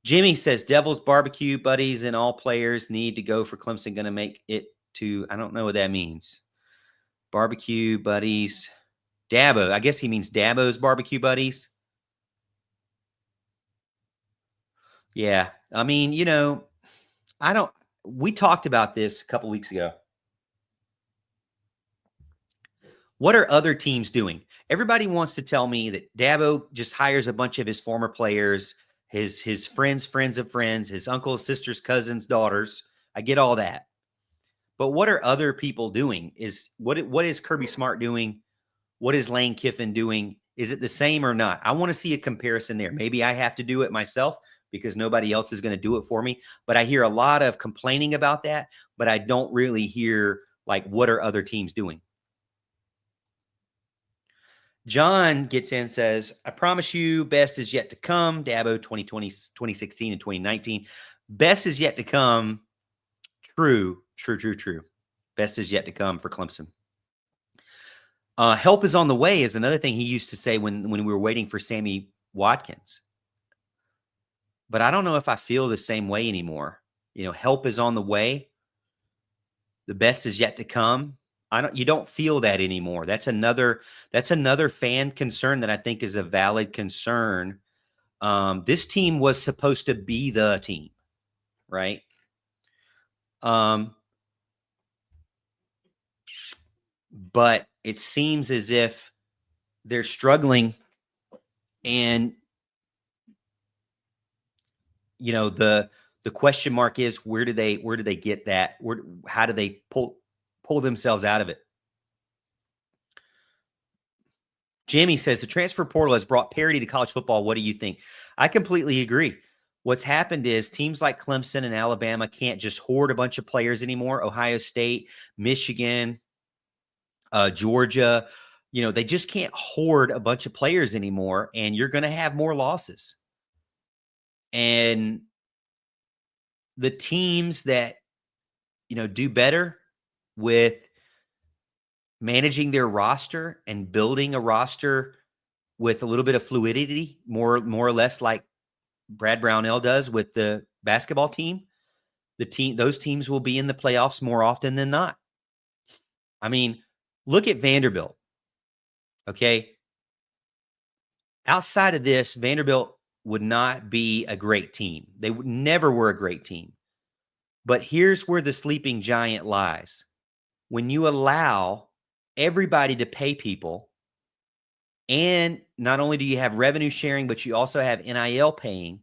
Jimmy says Devil's Barbecue buddies and all players need to go for Clemson. Going to make it to, I don't know what that means. Barbecue buddies. Dabo. I guess he means Dabo's Barbecue buddies. Yeah. I mean, we talked about this a couple weeks ago. What are other teams doing? Everybody wants to tell me that Dabo just hires a bunch of his former players, his friends of friends, his uncles, sisters, cousins, daughters. I get all that. But what are other people doing? What is Kirby Smart doing? What is Lane Kiffin doing? Is it the same or not? I want to see a comparison there. Maybe I have to do it myself. because nobody else is going to do it for me. But I hear a lot of complaining about that, but I don't really hear like, what are other teams doing? John gets in, says, I promise you, best is yet to come. Dabo 2020, 2016, and 2019. Best is yet to come. True. Best is yet to come for Clemson. Help is on the way is another thing he used to say when we were waiting for Sammy Watkins. But I don't know if I feel the same way anymore. Help is on the way. The best is yet to come. You don't feel that anymore. That's another fan concern that I think is a valid concern. This team was supposed to be the team, right? But it seems as if they're struggling, and the question mark is, where do they get that? How do they pull themselves out of it? Jamie says the transfer portal has brought parity to college football. What do you think? I completely agree. What's happened is teams like Clemson and Alabama can't just hoard a bunch of players anymore. Ohio State, Michigan, Georgia, they just can't hoard a bunch of players anymore, and you're going to have more losses. And the teams that, do better with managing their roster and building a roster with a little bit of fluidity, more or less like Brad Brownell does with the basketball team, those teams will be in the playoffs more often than not. I mean, look at Vanderbilt. Okay. Outside of this, Vanderbilt would not be a great team. They never were a great team. But here's where the sleeping giant lies. When you allow everybody to pay people, and not only do you have revenue sharing, but you also have NIL paying,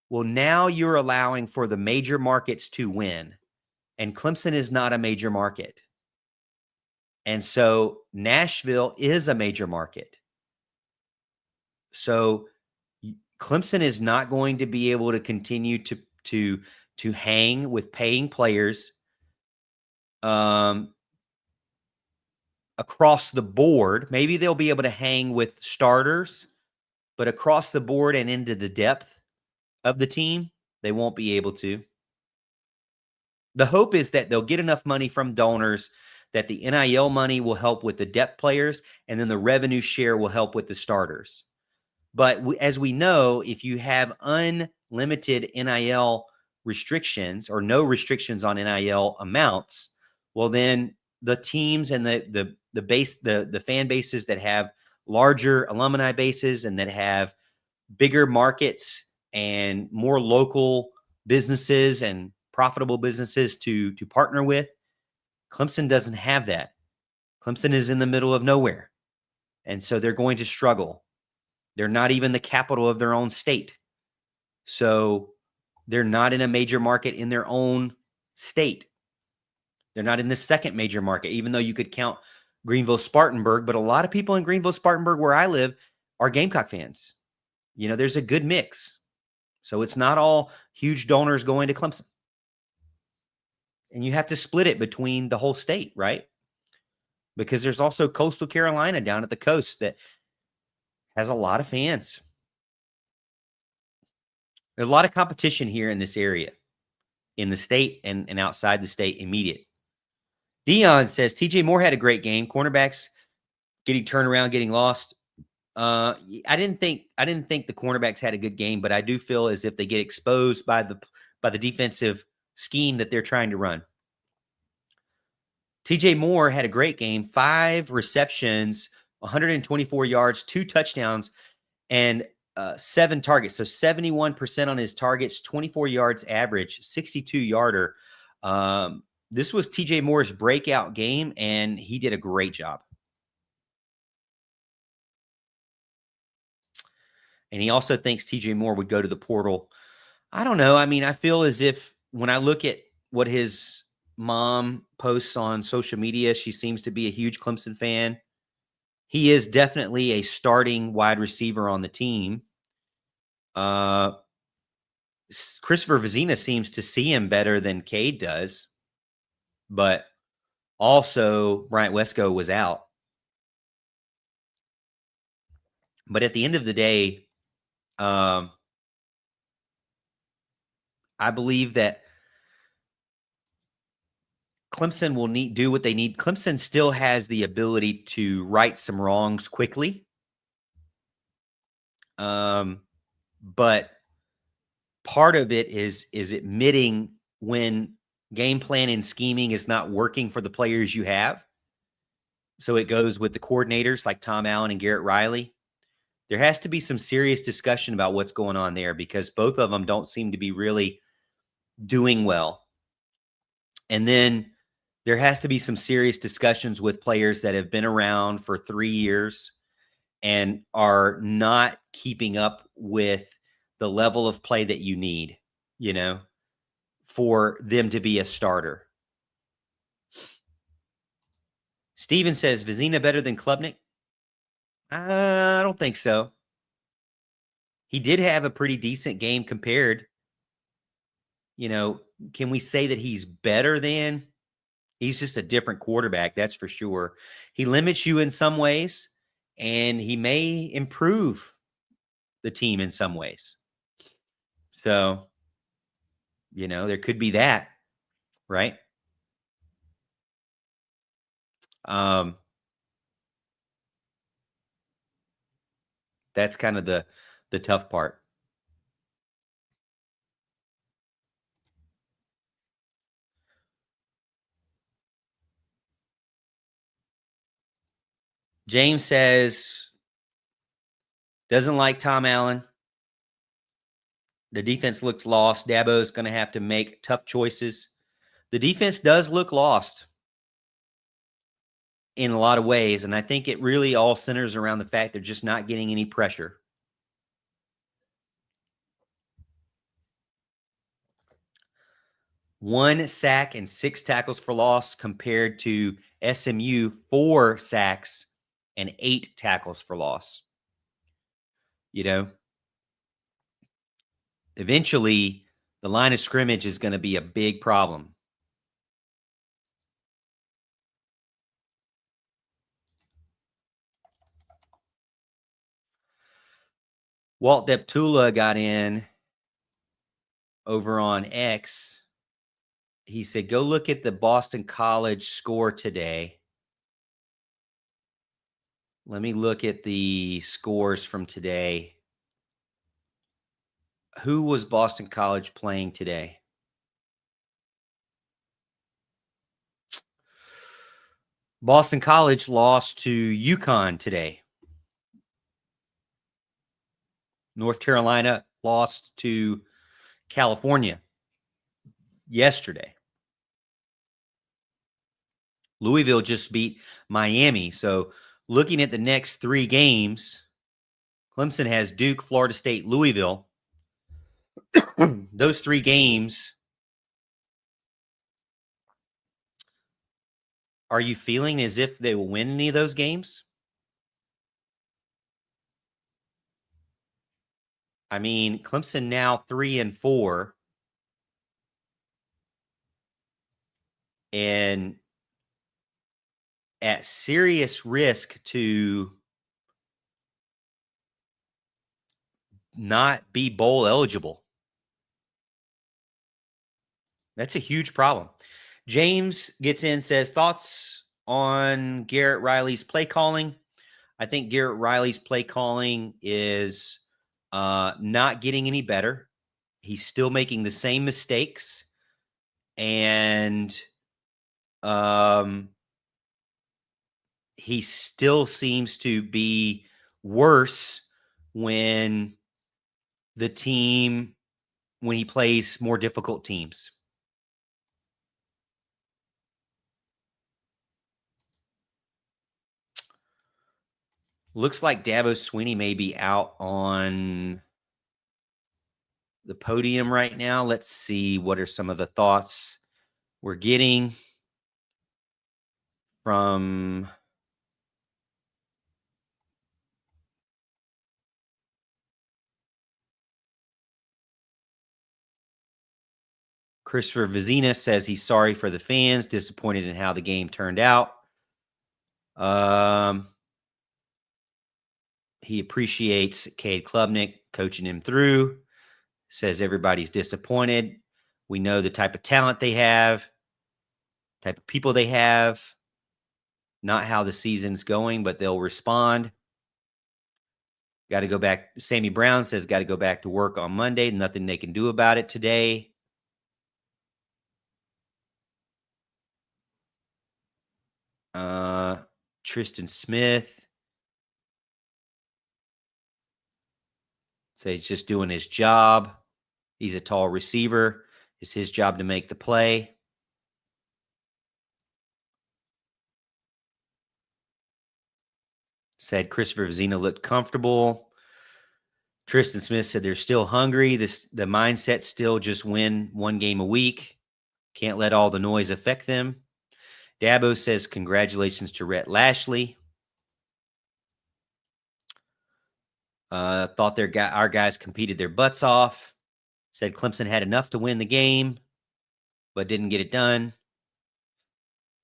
well, now you're allowing for the major markets to win. And Clemson is not a major market. And so Nashville is a major market. So Clemson is not going to be able to continue to hang with paying players across the board. Maybe they'll be able to hang with starters, but across the board and into the depth of the team, they won't be able to. The hope is that they'll get enough money from donors that the NIL money will help with the depth players, and then the revenue share will help with the starters. But as we know, if you have unlimited NIL restrictions or no restrictions on NIL amounts, well, then the teams and the fan bases that have larger alumni bases and that have bigger markets and more local businesses and profitable businesses to partner with, Clemson doesn't have that. Clemson is in the middle of nowhere. And so they're going to struggle. They're not even the capital of their own state. So they're not in a major market in their own state. They're not in the second major market, even though you could count Greenville-Spartanburg. But a lot of people in Greenville-Spartanburg, where I live, are Gamecock fans. There's a good mix. So it's not all huge donors going to Clemson. And you have to split it between the whole state, right? Because there's also Coastal Carolina down at the coast that has a lot of fans. There's a lot of competition here in this area, in the state and outside the state immediate. Dion says, TJ Moore had a great game. Cornerbacks getting turned around, getting lost. I didn't think the cornerbacks had a good game, but I do feel as if they get exposed by the defensive scheme that they're trying to run. TJ Moore had a great game, 5 receptions, 124 yards, 2 touchdowns, and 7 targets. So 71% on his targets, 24 yards average, 62-yarder. This was TJ Moore's breakout game, and he did a great job. And he also thinks TJ Moore would go to the portal. I don't know. I mean, I feel as if when I look at what his mom posts on social media, she seems to be a huge Clemson fan. He is definitely a starting wide receiver on the team. Christopher Vzina seems to see him better than Cade does, but also Bryant Wesco was out. But at the end of the day, I believe that Clemson will do what they need. Clemson still has the ability to right some wrongs quickly. But part of it is admitting when game plan and scheming is not working for the players you have. So it goes with the coordinators like Tom Allen and Garrett Riley. There has to be some serious discussion about what's going on there because both of them don't seem to be really doing well. And then there has to be some serious discussions with players that have been around for 3 years and are not keeping up with the level of play that you need, for them to be a starter. Steven says, Vzina better than Klubnik? I don't think so. He did have a pretty decent game compared. Can we say that he's better than? He's just a different quarterback, that's for sure. He limits you in some ways, and he may improve the team in some ways. So, there could be that, right? That's kind of the tough part. James says, doesn't like Tom Allen. The defense looks lost. Dabo is going to have to make tough choices. The defense does look lost in a lot of ways, and I think it really all centers around the fact they're just not getting any pressure. One sack and 6 tackles for loss compared to SMU 4 sacks and 8 tackles for loss. Eventually the line of scrimmage is going to be a big problem. Walt Deptula got in over on X. He said, go look at the Boston College score today. Let me look at the scores from today. Who was Boston College playing today? Boston College lost to UConn today. North Carolina lost to California yesterday. Louisville just beat Miami. So looking at the next 3 games, Clemson has Duke, Florida State, Louisville. Those 3 games, are you feeling as if they will win any of those games? I mean, Clemson now 3-4. And at serious risk to not be bowl eligible. That's a huge problem. James gets in, says, thoughts on Garrett Riley's play calling? I think Garrett Riley's play calling is not getting any better. He's still making the same mistakes. And he still seems to be worse when he plays more difficult teams. Looks like Dabo Swinney may be out on the podium right now. Let's see what are some of the thoughts we're getting from Christopher Vzina says he's sorry for the fans, disappointed in how the game turned out. He appreciates Cade Klubnik coaching him through, says everybody's disappointed. We know the type of talent they have, type of people they have, not how the season's going, but they'll respond. Got to go back. Sammy Brown says got to go back to work on Monday. Nothing they can do about it today. Tristan Smith says he's just doing his job. He's a tall receiver. It's his job to make the play. Said Christopher Vzina looked comfortable. Tristan Smith said they're still hungry. The mindset's still just win one game a week. Can't let all the noise affect them. Dabo says congratulations to Rhett Lashley. Thought our guys competed their butts off. Said Clemson had enough to win the game, but didn't get it done.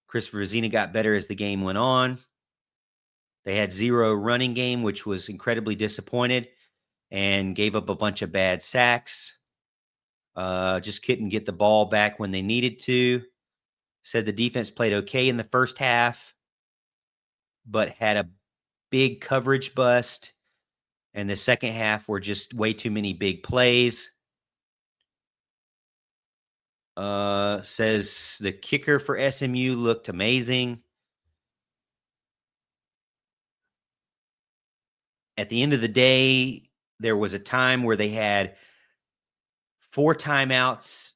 Christopher Vzina got better as the game went on. They had 0 running game, which was incredibly disappointed, and gave up a bunch of bad sacks. Just couldn't get the ball back when they needed to. Said the defense played okay in the first half, but had a big coverage bust. And the second half were just way too many big plays. Says the kicker for SMU looked amazing. At the end of the day, there was a time where they had 4 timeouts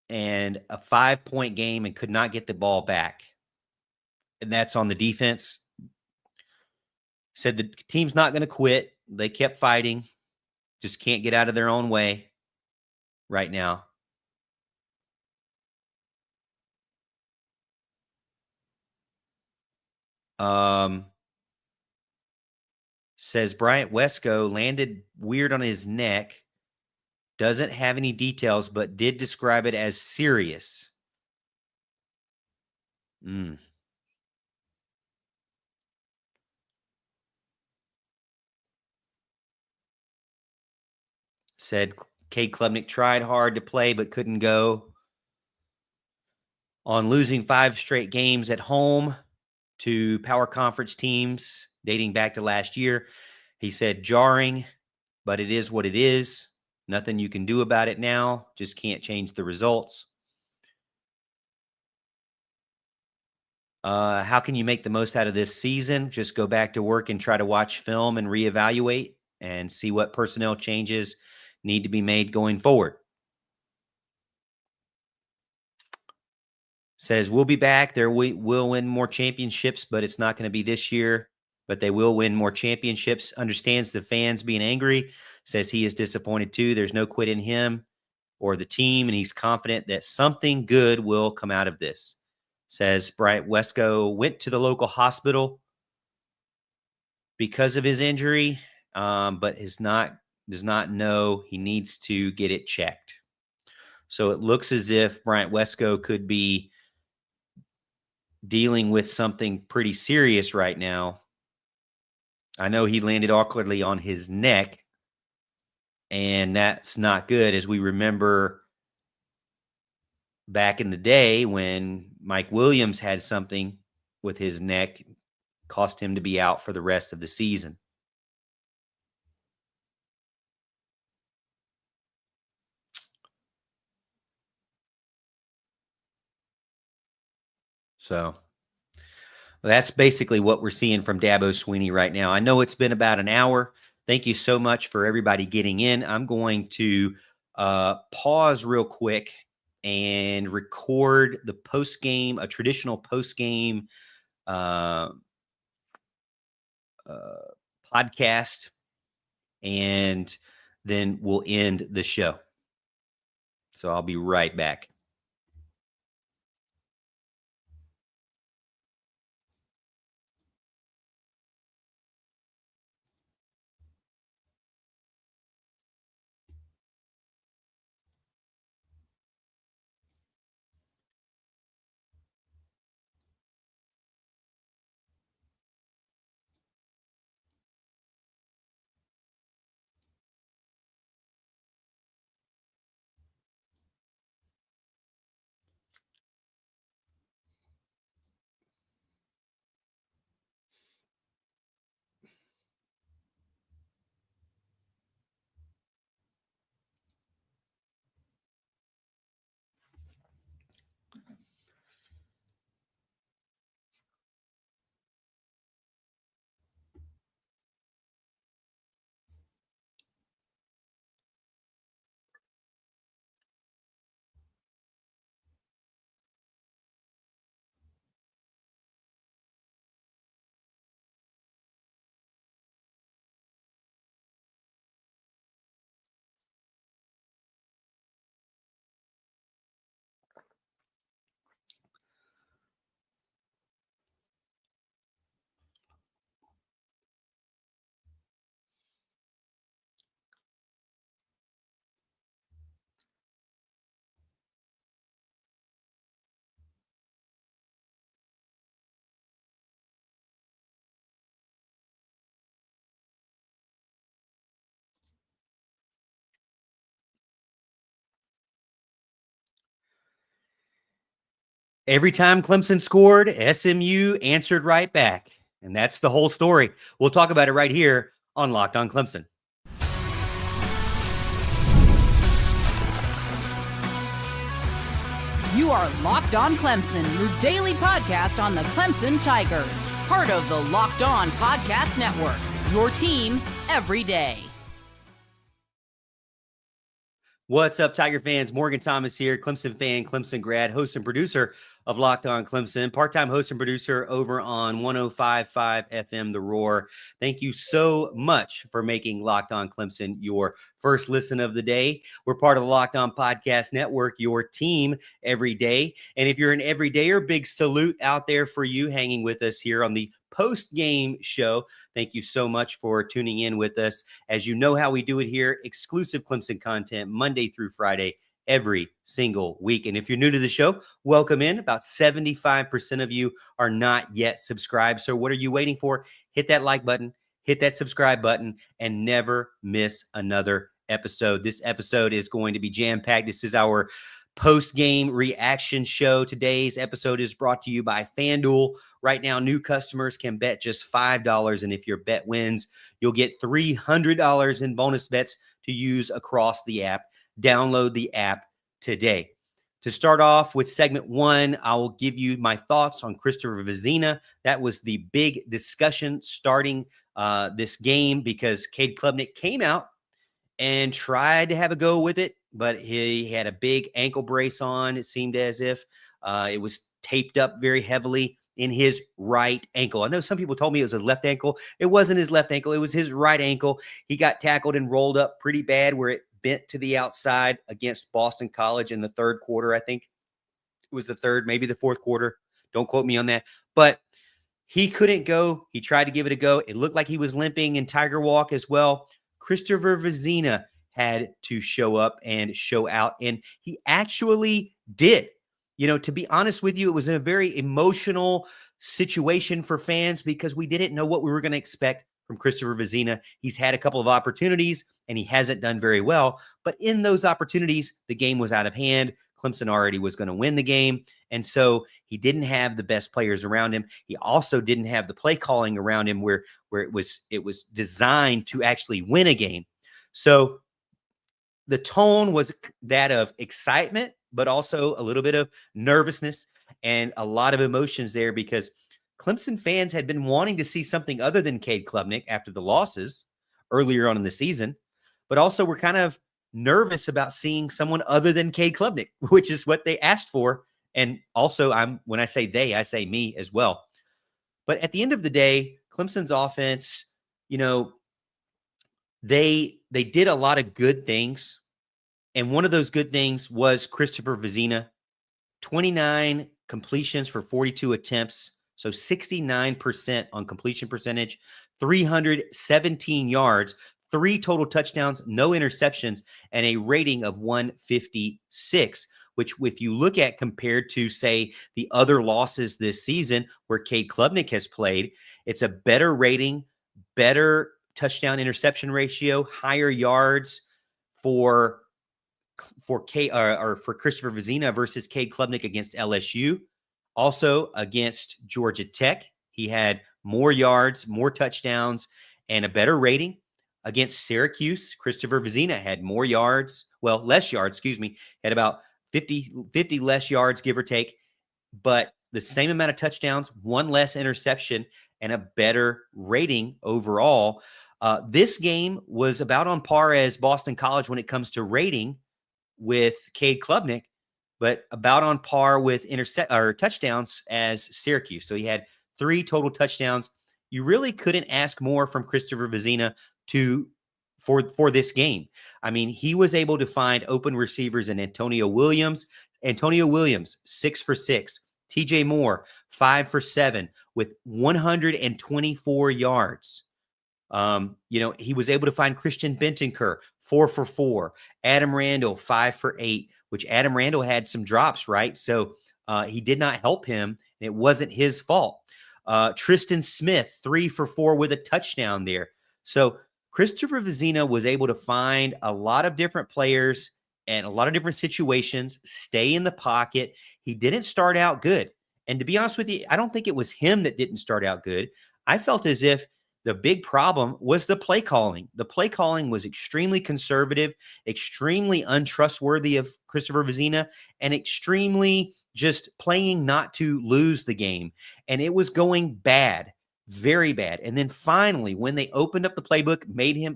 and a 5-point game and could not get the ball back. And that's on the defense. Said the team's not going to quit. They kept fighting. Just can't get out of their own way right now. Says Bryant Wesco landed weird on his neck. Doesn't have any details, but did describe it as serious. Said Cade Klubnik tried hard to play, but couldn't go. On losing 5 straight games at home to power conference teams dating back to last year, he said jarring, but it is what it is. Nothing you can do about it now. Just can't change the results. How can you make the most out of this season? Just go back to work and try to watch film and reevaluate and see what personnel changes need to be made going forward. Says we'll be back. We will win more championships, but it's not going to be this year. But they will win more championships. Understands the fans being angry. Says he is disappointed too. There's no quit in him or the team, and he's confident that something good will come out of this. Says Bryant Wesco went to the local hospital because of his injury, but does not know he needs to get it checked. So it looks as if Bryant Wesco could be dealing with something pretty serious right now. I know he landed awkwardly on his neck, and that's not good, as we remember back in the day when Mike Williams had something with his neck, cost him to be out for the rest of the season. So that's basically what we're seeing from Dabo Swinney right now. I know it's been about an hour. Thank you so much for everybody getting in. I'm going to pause real quick and record the post-game, a traditional post-game podcast, and then we'll end the show. So I'll be right back. Every time Clemson scored, SMU answered right back. And that's the whole story. We'll talk about it right here on Locked On Clemson. You are Locked On Clemson, your daily podcast on the Clemson Tigers. Part of the Locked On Podcast Network, your team every day. What's up, Tiger fans? Morgan Thomas here, Clemson fan, Clemson grad, host and producer of Locked On Clemson, part-time host and producer over on 105.5 FM The Roar. Thank you so much for making Locked On Clemson your first listen of the day. We're part of the Locked On Podcast Network, your team every day. And if you're an everydayer, big salute out there for you hanging with us here on the post-game show. Thank you so much for tuning in with us. As you know how we do it here, exclusive Clemson content Monday through Friday, every single week. And if you're new to the show, welcome in. About 75% of you are not yet subscribed. So what are you waiting for? Hit that like button, hit that subscribe button, and never miss another episode. This episode is going to be jam-packed. This is our post-game reaction show. Today's episode is brought to you by FanDuel. Right now, new customers can bet just $5, and if your bet wins, you'll get $300 in bonus bets to use across the app. Download the app today. To start off with segment one, I will give you my thoughts on Christopher Vzina. That was the big discussion starting this game because Cade Klubnik came out and tried to have a go with it, but he had a big ankle brace on. It seemed as if it was taped up very heavily in his right ankle. I know some people told me it was his left ankle. It wasn't his left ankle. It was his right ankle. He got tackled and rolled up pretty bad where it bent to the outside against Boston College in the third quarter. I think it was the third, maybe the fourth quarter. Don't quote me on that. But he couldn't go. He tried to give it a go. It looked like he was limping in Tiger Walk as well. Christopher Vzina had to show up and show out, and he actually did. You know, to be honest with you, it was a very emotional situation for fans because we didn't know what we were going to expect from Christopher Vzina. He's had a couple of opportunities, and he hasn't done very well. But in those opportunities, the game was out of hand. Clemson already was going to win the game, and so he didn't have the best players around him. He also didn't have the play calling around him where it was designed to actually win a game. So the tone was that of excitement, but also a little bit of nervousness and a lot of emotions there because Clemson fans had been wanting to see something other than Cade Klubnik after the losses earlier on in the season, but also were kind of nervous about seeing someone other than Cade Klubnik, which is what they asked for. And also, when I say they, I say me as well. But at the end of the day, Clemson's offense, you know, they did a lot of good things. And one of those good things was Christopher Vzina, 29 completions for 42 attempts. So 69% on completion percentage, 317 yards, 3 total touchdowns, no interceptions, and a rating of 156, which if you look at compared to, say, the other losses this season where Cade Klubnik has played, it's a better rating, better touchdown interception ratio, higher yards for Christopher Vzina versus Cade Klubnik against LSU. Also against Georgia Tech, he had more yards, more touchdowns, and a better rating. Against Syracuse, Christopher Vzina had more yards, less yards, had about 50 less yards, give or take, but the same amount of touchdowns, 1 less interception, and a better rating overall. This game was about on par as Boston College when it comes to rating with Cade Klubnik, but about on par with touchdowns as Syracuse. So he had 3 total touchdowns. You really couldn't ask more from Christopher Vzina for this game. I mean, he was able to find open receivers in Antonio Williams, 6 for 6. TJ Moore, 5 for 7 with 124 yards. He was able to find Christian Bentancur, 4 for 4. Adam Randall, 5 for 8, which Adam Randall had some drops, right? So he did not help him, and it wasn't his fault. Tristan Smith, 3 for 4 with a touchdown there. So Christopher Vzina was able to find a lot of different players and a lot of different situations, stay in the pocket. He didn't start out good. And to be honest with you, I don't think it was him that didn't start out good. I felt as if the big problem was the play calling. The play calling was extremely conservative, extremely untrustworthy of Christopher Vzina, and extremely just playing not to lose the game. And it was going bad, very bad. And then finally, when they opened up the playbook,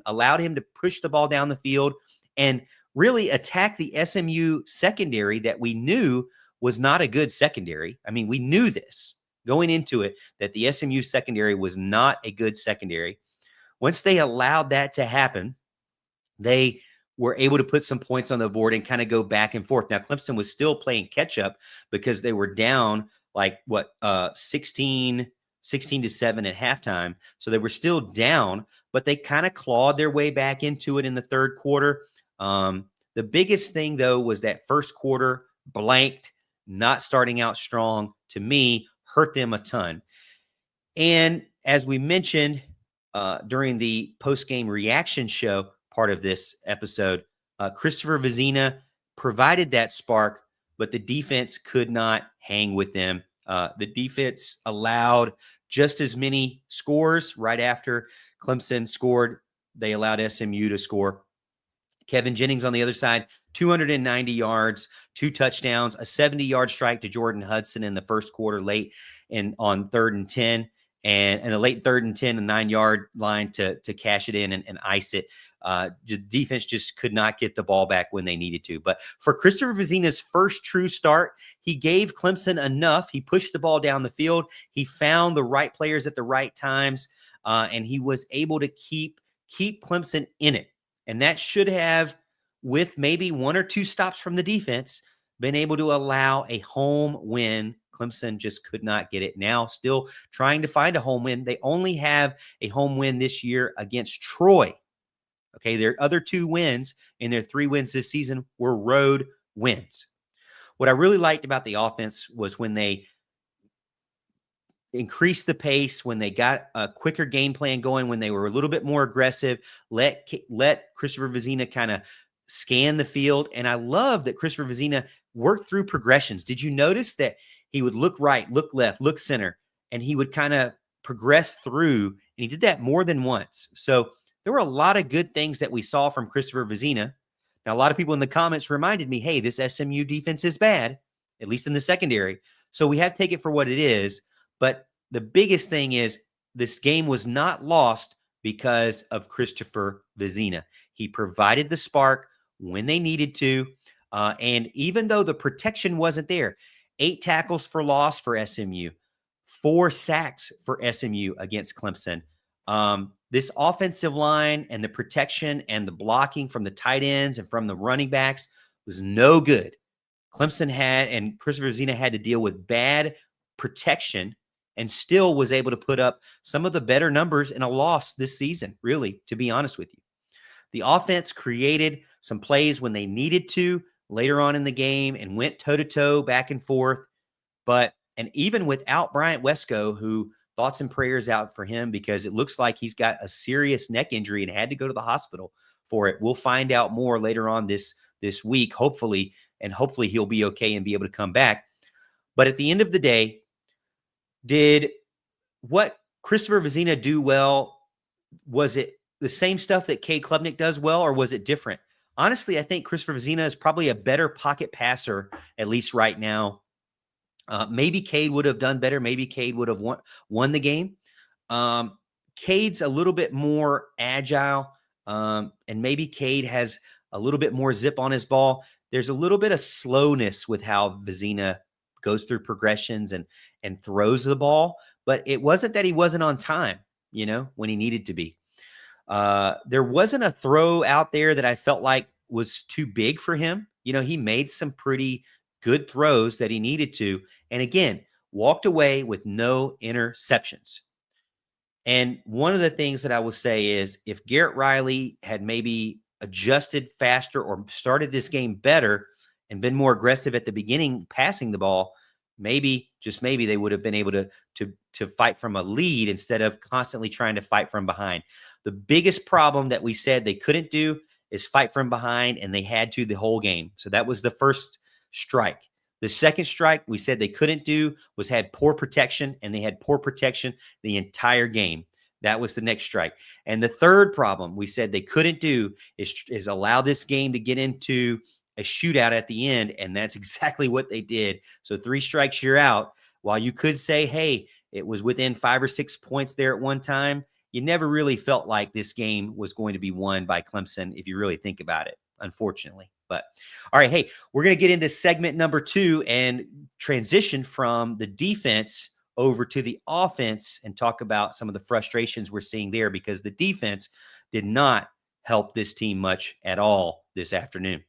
allowed him to push the ball down the field and really attack the SMU secondary that we knew was not a good secondary. I mean, we knew this going into it, that the SMU secondary was not a good secondary. Once they allowed that to happen, they were able to put some points on the board and kind of go back and forth. Now, Clemson was still playing catch up because they were down like 16 to 7 at halftime. So they were still down, but they kind of clawed their way back into it in the third quarter. The biggest thing, though, was that first quarter blanked, not starting out strong, to me, hurt them a ton. And as we mentioned during the post-game reaction show part of this episode, Christopher Vzina provided that spark, but the defense could not hang with them. The defense allowed just as many scores right after Clemson scored. They allowed SMU to score. Kevin Jennings on the other side, 290 yards, 2 touchdowns, a 70-yard strike to Jordan Hudson in the first quarter late on 3rd and 10, and a late 3rd and 10, a 9-yard line to cash it in and ice it. The defense just could not get the ball back when they needed to. But for Christopher Vzina's first true start, he gave Clemson enough. He pushed the ball down the field. He found the right players at the right times, and he was able to keep Clemson in it. And that should have, with maybe 1 or 2 stops from the defense, been able to allow a home win. Clemson just could not get it. Now still trying to find a home win. They only have a home win this year against Troy. Okay, their other 2 wins and their 3 wins this season were road wins. What I really liked about the offense was when they increased the pace, when they got a quicker game plan going, when they were a little bit more aggressive, let Christopher Vzina kind of scan the field. And I love that Christopher Vzina worked through progressions. Did you notice that he would look right, look left, look center, and he would kind of progress through, and he did that more than once. So there were a lot of good things that we saw from Christopher Vzina. Now, a lot of people in the comments reminded me, hey, this SMU defense is bad, at least in the secondary. So we have to take it for what it is. But the biggest thing is this game was not lost because of Christopher Vzina. He provided the spark when they needed to. And even though the protection wasn't there, 8 tackles for loss for SMU, 4 sacks for SMU against Clemson. This offensive line and the protection and the blocking from the tight ends and from the running backs was no good. Clemson and Christopher Vzina had to deal with bad protection and still was able to put up some of the better numbers in a loss this season, really, to be honest with you. The offense created some plays when they needed to later on in the game and went toe-to-toe, back and forth. And even without Bryant Wesco, who thoughts and prayers out for him because it looks like he's got a serious neck injury and had to go to the hospital for it. We'll find out more later on this week, hopefully, and hopefully he'll be okay and be able to come back. But at the end of the day, did what Christopher Vzina do well, was it the same stuff that Cade Klubnik does well, or was it different? Honestly, I think Christopher Vzina is probably a better pocket passer, at least right now. Maybe Cade would have done better. Maybe Cade would have won the game. Cade's a little bit more agile, and maybe Cade has a little bit more zip on his ball. There's a little bit of slowness with how Vzina goes through progressions and throws the ball, but it wasn't that he wasn't on time, when he needed to be. There wasn't a throw out there that I felt like was too big for him. He made some pretty good throws that he needed to. And again, walked away with no interceptions. And one of the things that I will say is if Garrett Riley had maybe adjusted faster or started this game better and been more aggressive at the beginning, passing the ball, maybe, just maybe, they would have been able to fight from a lead instead of constantly trying to fight from behind. The biggest problem that we said they couldn't do is fight from behind, and they had to the whole game. So that was the first strike. The second strike we said they couldn't do was had poor protection, and they had poor protection the entire game. That was the next strike. And the third problem we said they couldn't do is allow this game to get into a shootout at the end, and that's exactly what they did. So 3 strikes, you're out. While you could say, hey, it was within 5 or 6 points there at one time, you never really felt like this game was going to be won by Clemson if you really think about it, unfortunately. But all right, hey, we're going to get into segment number 2 and transition from the defense over to the offense and talk about some of the frustrations we're seeing there, because the defense did not help this team much at all this afternoon.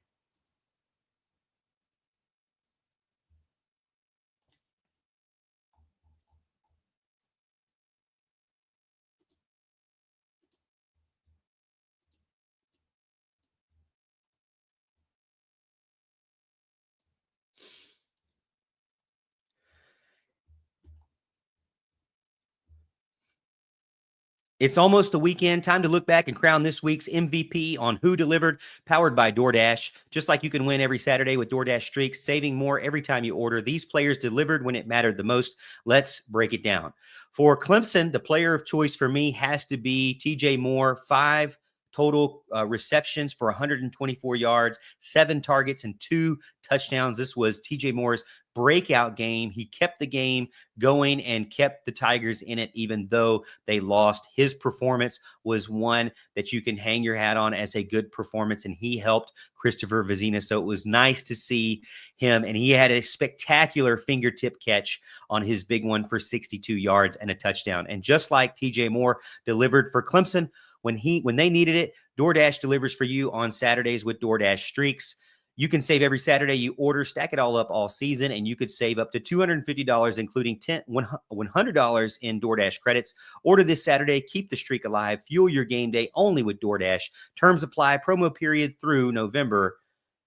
It's almost the weekend. Time to look back and crown this week's MVP on Who Delivered, powered by DoorDash. Just like you can win every Saturday with DoorDash Streaks, saving more every time you order. These players delivered when it mattered the most. Let's break it down. For Clemson, the player of choice for me has to be TJ Moore. 5 total receptions for 124 yards, 7 targets, and 2 touchdowns. This was TJ Moore's breakout game. He kept the game going and kept the Tigers in it, even though they lost. His performance was one that you can hang your hat on as a good performance, and he helped Christopher Vzina. So it was nice to see him, and he had a spectacular fingertip catch on his big one for 62 yards and a touchdown. And just like TJ Moore delivered for Clemson when they needed it, DoorDash delivers for you on Saturdays with DoorDash Streaks. You can save every Saturday you order, stack it all up all season, and you could save up to $250, including $100 in DoorDash credits. Order this Saturday. Keep the streak alive. Fuel your game day only with DoorDash. Terms apply. Promo period through November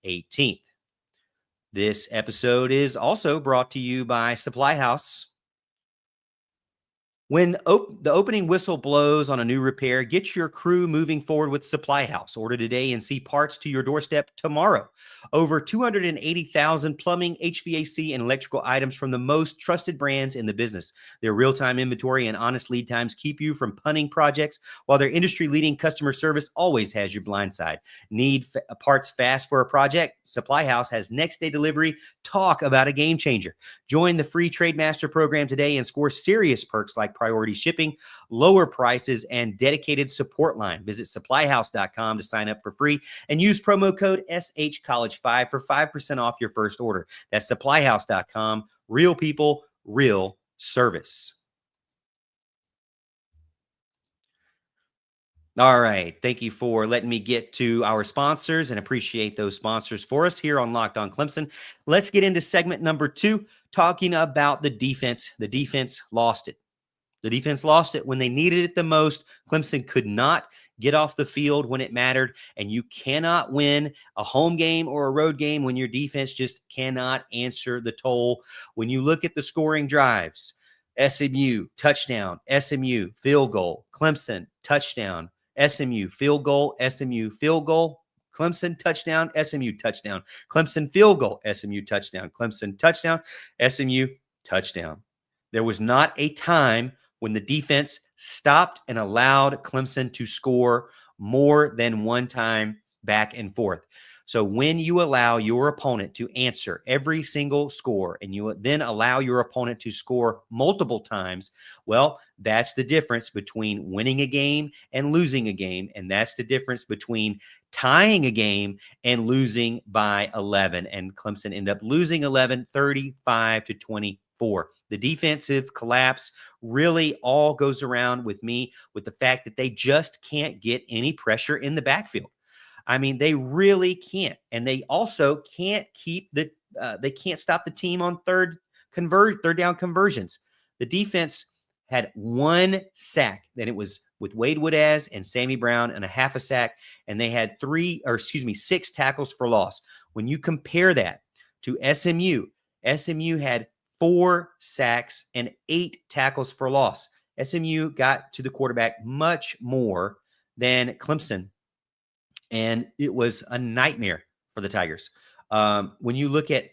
18th. This episode is also brought to you by Supply House. When the opening whistle blows on a new repair, get your crew moving forward with Supply House. Order today and see parts to your doorstep tomorrow. Over 280,000 plumbing, HVAC, and electrical items from the most trusted brands in the business. Their real-time inventory and honest lead times keep you from punting projects, while their industry-leading customer service always has your blind side. Need parts fast for a project? Supply House has next-day delivery. Talk about a game changer. Join the free Trademaster program today and score serious perks like priority shipping, lower prices, and dedicated support line. Visit supplyhouse.com to sign up for free and use promo code SHCollege5 for 5% off your first order. That's supplyhouse.com. Real people, real service. All right. Thank you for letting me get to our sponsors and appreciate those sponsors for us here on Locked On Clemson. Let's get into segment number 2, talking about the defense. The defense lost it. The defense lost it when they needed it the most. Clemson could not get off the field when it mattered, and you cannot win a home game or a road game when your defense just cannot answer the toll. When you look at the scoring drives, SMU, touchdown, SMU, field goal, Clemson, touchdown, SMU, field goal, SMU, field goal, Clemson, touchdown, SMU, touchdown, Clemson, field goal, SMU, touchdown, Clemson, touchdown, SMU, touchdown. There was not a time when the defense stopped and allowed Clemson to score more than one time back and forth. So when you allow your opponent to answer every single score and you then allow your opponent to score multiple times, well, that's the difference between winning a game and losing a game. And that's the difference between tying a game and losing by 11. And Clemson ended up losing 11, 35-24. The defensive collapse really all goes around with me with the fact that they just can't get any pressure in the backfield. I mean, they really can't. And they also can't they can't stop the team on third down conversions. The defense had 1 sack, then it was with Wade Woodaz and Sammy Brown and a half a sack, and they had 6 tackles for loss. When you compare that to SMU had 4 sacks and 8 tackles for loss. SMU got to the quarterback much more than Clemson And it was a nightmare for the Tigers. When you look at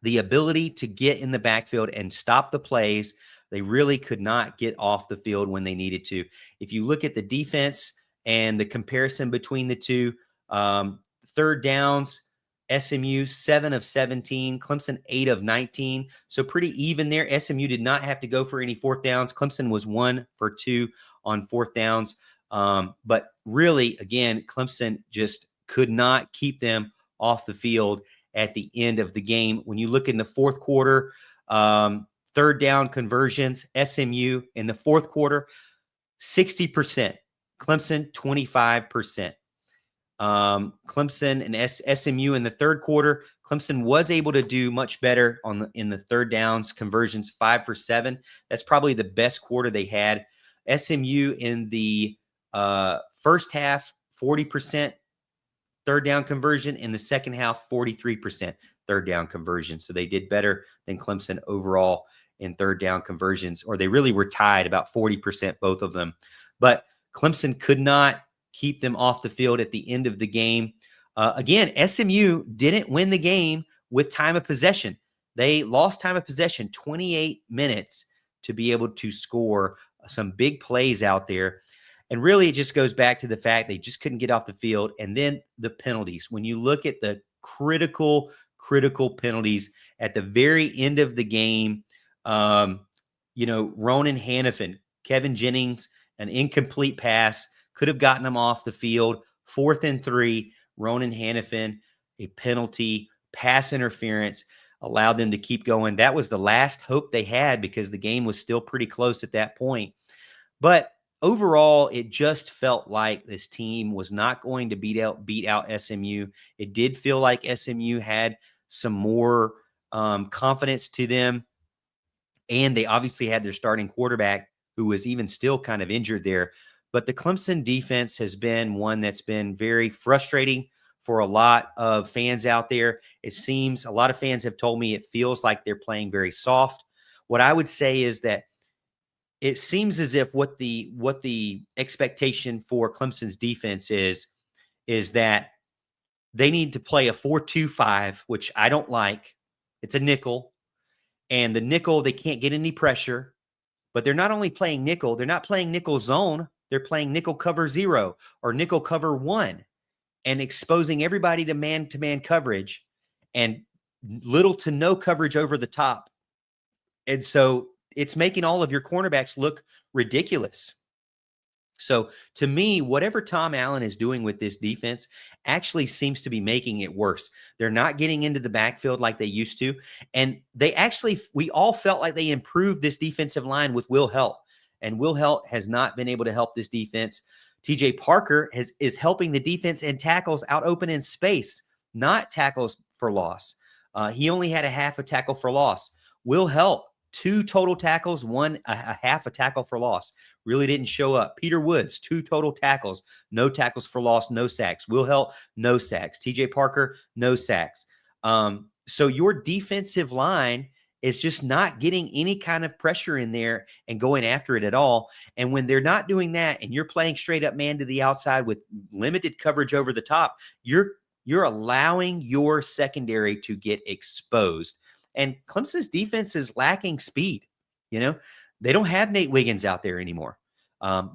the ability to get in the backfield and stop the plays, they really could not get off the field when they needed to. If you look at the defense and the comparison between the two, third downs, SMU 7 of 17, Clemson 8 of 19. So pretty even there. SMU did not have to go for any fourth downs. Clemson was 1 for 2 on fourth downs. But really, again, Clemson just could not keep them off the field at the end of the game. When you look in the fourth quarter, third down conversions, SMU in the fourth quarter, 60%. Clemson, 25%. Clemson and SMU in the third quarter, Clemson was able to do much better in the third downs conversions, 5 for 7. That's probably the best quarter they had. SMU in the first half, 40% third down conversion. In the second half, 43% third down conversion. So they did better than Clemson overall in third down conversions, or they really were tied about 40%, both of them. But Clemson could not keep them off the field at the end of the game. Again, SMU didn't win the game with time of possession. They lost time of possession, 28 minutes, to be able to score some big plays out there. And really, it just goes back to the fact they just couldn't get off the field. And then the penalties. When you look at the critical penalties at the very end of the game, Ronan Hannafin, Kevin Jennings, an incomplete pass, could have gotten them off the field. 4th and 3, Ronan Hannafin, a penalty, pass interference, allowed them to keep going. That was the last hope they had because the game was still pretty close at that point. But overall, it just felt like this team was not going to beat out SMU. It did feel like SMU had some more confidence to them. And they obviously had their starting quarterback, who was even still kind of injured there. But the Clemson defense has been one that's been very frustrating for a lot of fans out there. It seems a lot of fans have told me it feels like they're playing very soft. What I would say is that it seems as if what the expectation for Clemson's defense is that they need to play a 4-2-5, which I don't like. It's a nickel. And the nickel, they can't get any pressure. But they're not only playing nickel, they're not playing nickel zone. They're playing nickel cover 0 or nickel cover 1 and exposing everybody to man-to-man coverage and little to no coverage over the top. And so it's making all of your cornerbacks look ridiculous. So to me, whatever Tom Allen is doing with this defense actually seems to be making it worse. They're not getting into the backfield like they used to. And we all felt like they improved this defensive line with Will Helt. And Will Helt has not been able to help this defense. TJ Parker is helping the defense and tackles out open in space, not tackles for loss. He only had a half a tackle for loss. Will Helt, 2 total tackles, 1 a half a tackle for loss. Really didn't show up. Peter Woods, 2 total tackles, no tackles for loss, no sacks. Will Helt, no sacks. TJ Parker, no sacks. So your defensive line is just not getting any kind of pressure in there and going after it at all. And when they're not doing that and you're playing straight up man to the outside with limited coverage over the top, you're allowing your secondary to get exposed. And Clemson's defense is lacking speed. They don't have Nate Wiggins out there anymore.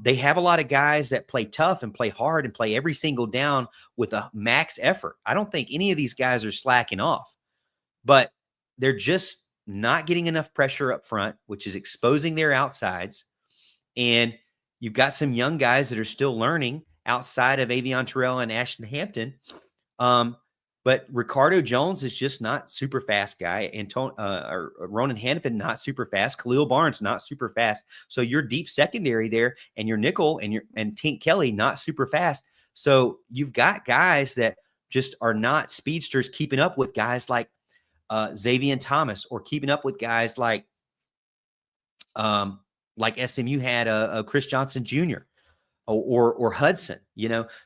They have a lot of guys that play tough and play hard and play every single down with a max effort. I don't think any of these guys are slacking off, but they're just not getting enough pressure up front, which is exposing their outsides. And you've got some young guys that are still learning outside of Avion Terrell and Ashton Hampton. But Ricardo Jones is just not super fast guy. And Ronan Hannafin, not super fast. Khalil Barnes, not super fast. So your deep secondary there and your nickel and Tink Kelly, not super fast. So you've got guys that just are not speedsters keeping up with guys like Xavier Thomas, or keeping up with guys like SMU had Chris Johnson Jr. or Hudson,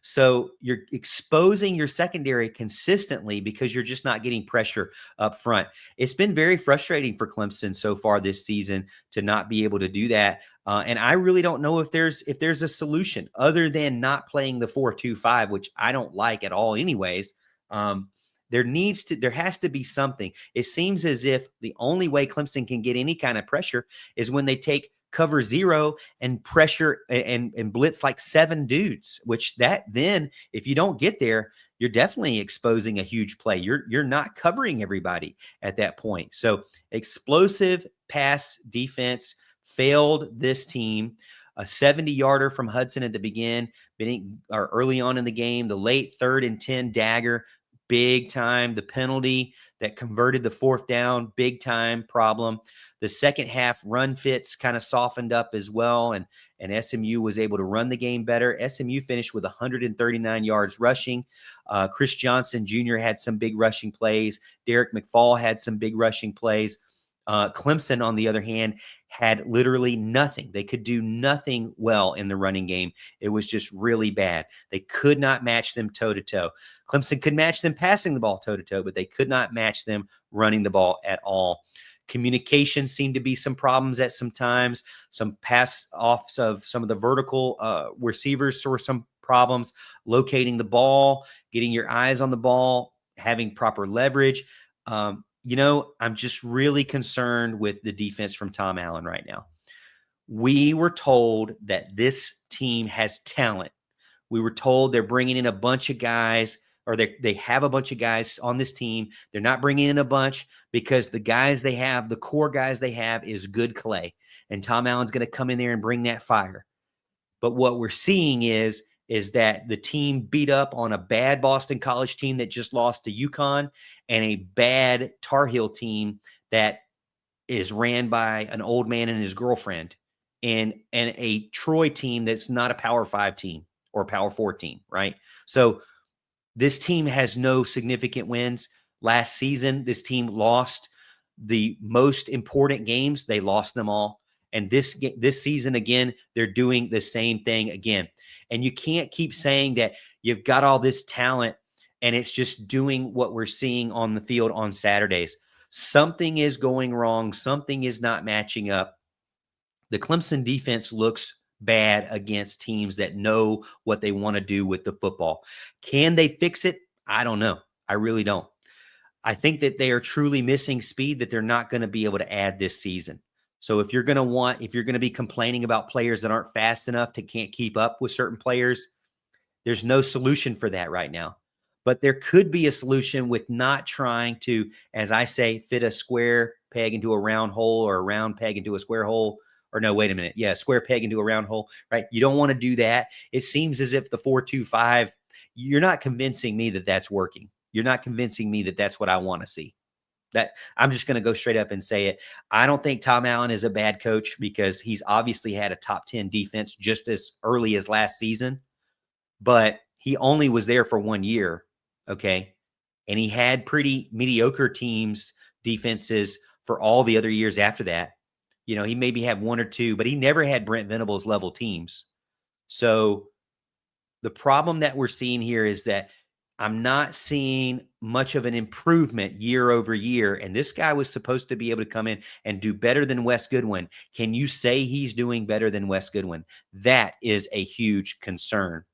so you're exposing your secondary consistently because you're just not getting pressure up front. It's been very frustrating for Clemson so far this season to not be able to do that. And I really don't know if there's a solution other than not playing the 4-2-5, which I don't like at all anyways. There has to be something. It seems as if the only way Clemson can get any kind of pressure is when they take cover zero and pressure and blitz like 7 dudes, which then if you don't get there, you're definitely exposing a huge play. You're not covering everybody at that point. So explosive pass defense failed this team. A 70-yarder from Hudson at the beginning or early on in the game, the late 3rd and 10 dagger, big time. The penalty that converted the 4th down, big time problem. The second half run fits kind of softened up as well, and SMU was able to run the game better. SMU finished with 139 yards rushing. Chris Johnson Jr. had some big rushing plays. Derek McFall had some big rushing plays. Clemson, on the other hand, had literally nothing. They could do nothing well in the running game. It was just really bad. They could not match them toe-to-toe. Clemson could match them passing the ball toe-to-toe, but they could not match them running the ball at all. Communication seemed to be some problems at some times. Some pass offs of some of the vertical receivers were some problems. Locating the ball, getting your eyes on the ball, having proper leverage. I'm just really concerned with the defense from Tom Allen right now. We were told that this team has talent. We were told they're bringing in a bunch of guys, or they have a bunch of guys on this team. They're not bringing in a bunch because the guys they have, the core guys they have, is good clay. And Tom Allen's going to come in there and bring that fire. But what we're seeing is that the team beat up on a bad Boston College team that just lost to UConn and a bad Tar Heel team that is ran by an old man and his girlfriend, and a Troy team that's not a Power 5 team or Power 4 team, right? So this team has no significant wins. Last season, this team lost the most important games. They lost them all. And this season, again, they're doing the same thing again. And you can't keep saying that you've got all this talent and it's just doing what we're seeing on the field on Saturdays. Something is going wrong. Something is not matching up. The Clemson defense looks bad against teams that know what they want to do with the football. Can they fix it? I don't know. I really don't. I think that they are truly missing speed that they're not going to be able to add this season. So if you're going to be complaining about players that aren't fast enough, to can't keep up with certain players, there's no solution for that right now. But there could be a solution with not trying to, as I say, fit a square peg into a round hole or a round peg into a square hole. Or no, wait a minute. Yeah, square peg into a round hole, right? You don't want to do that. It seems as if the 4-2-5, you're not convincing me that that's working. You're not convincing me that that's what I want to see. That I'm just going to go straight up and say it. I don't think Tom Allen is a bad coach because he's obviously had a top 10 defense just as early as last season, but he only was there for 1 year. Okay. And he had pretty mediocre defenses for all the other years after that. He maybe had 1 or 2, but he never had Brent Venables level teams. So the problem that we're seeing here is that I'm not seeing much of an improvement year over year. And this guy was supposed to be able to come in and do better than Wes Goodwin. Can you say he's doing better than Wes Goodwin? That is a huge concern.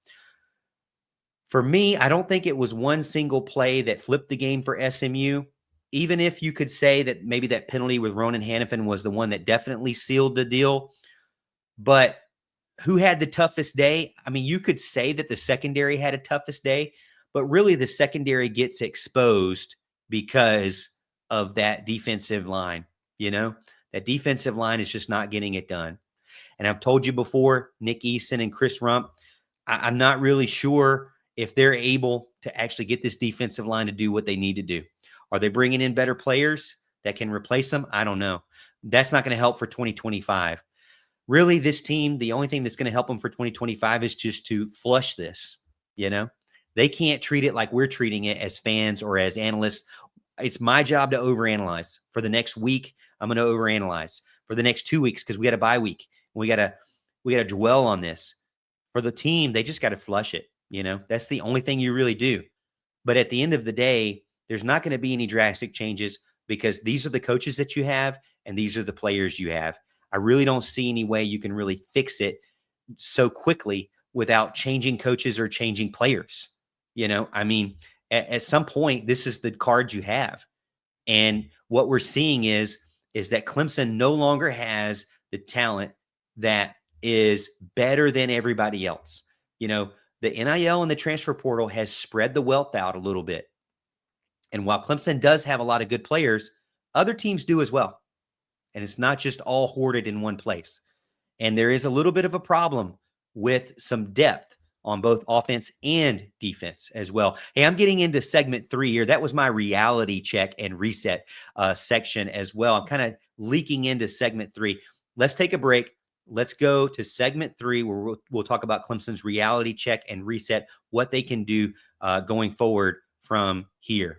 For me, I don't think it was one single play that flipped the game for SMU. Even if you could say that maybe that penalty with Ronan Hannafin was the one that definitely sealed the deal. But who had the toughest day? I mean, you could say that the secondary had a toughest day, but really the secondary gets exposed because of that defensive line. That defensive line is just not getting it done. And I've told you before, Nick Eason and Chris Rump, I'm not really sure if they're able to actually get this defensive line to do what they need to do. Are they bringing in better players that can replace them? I don't know. That's not going to help for 2025. Really, this team, the only thing that's going to help them for 2025 is just to flush this. They can't treat it like we're treating it as fans or as analysts. It's my job to overanalyze. For the next week, I'm going to overanalyze. For the next 2 weeks, because we got a bye week, we got to dwell on this. for the team, they just got to flush it. That's the only thing you really do. But at the end of the day, there's not going to be any drastic changes because these are the coaches that you have and these are the players you have. I really don't see any way you can really fix it so quickly without changing coaches or changing players. I mean, at some point, this is the cards you have. And what we're seeing is that Clemson no longer has the talent that is better than everybody else. The NIL and the transfer portal has spread the wealth out a little bit. And while Clemson does have a lot of good players, other teams do as well. And it's not just all hoarded in one place. And there is a little bit of a problem with some depth on both offense and defense as well. Hey, I'm getting into segment 3 here. That was my reality check and reset section as well. I'm kind of leaking into segment 3. Let's take a break. Let's go to segment 3 where we'll talk about Clemson's reality check and reset, what they can do going forward from here.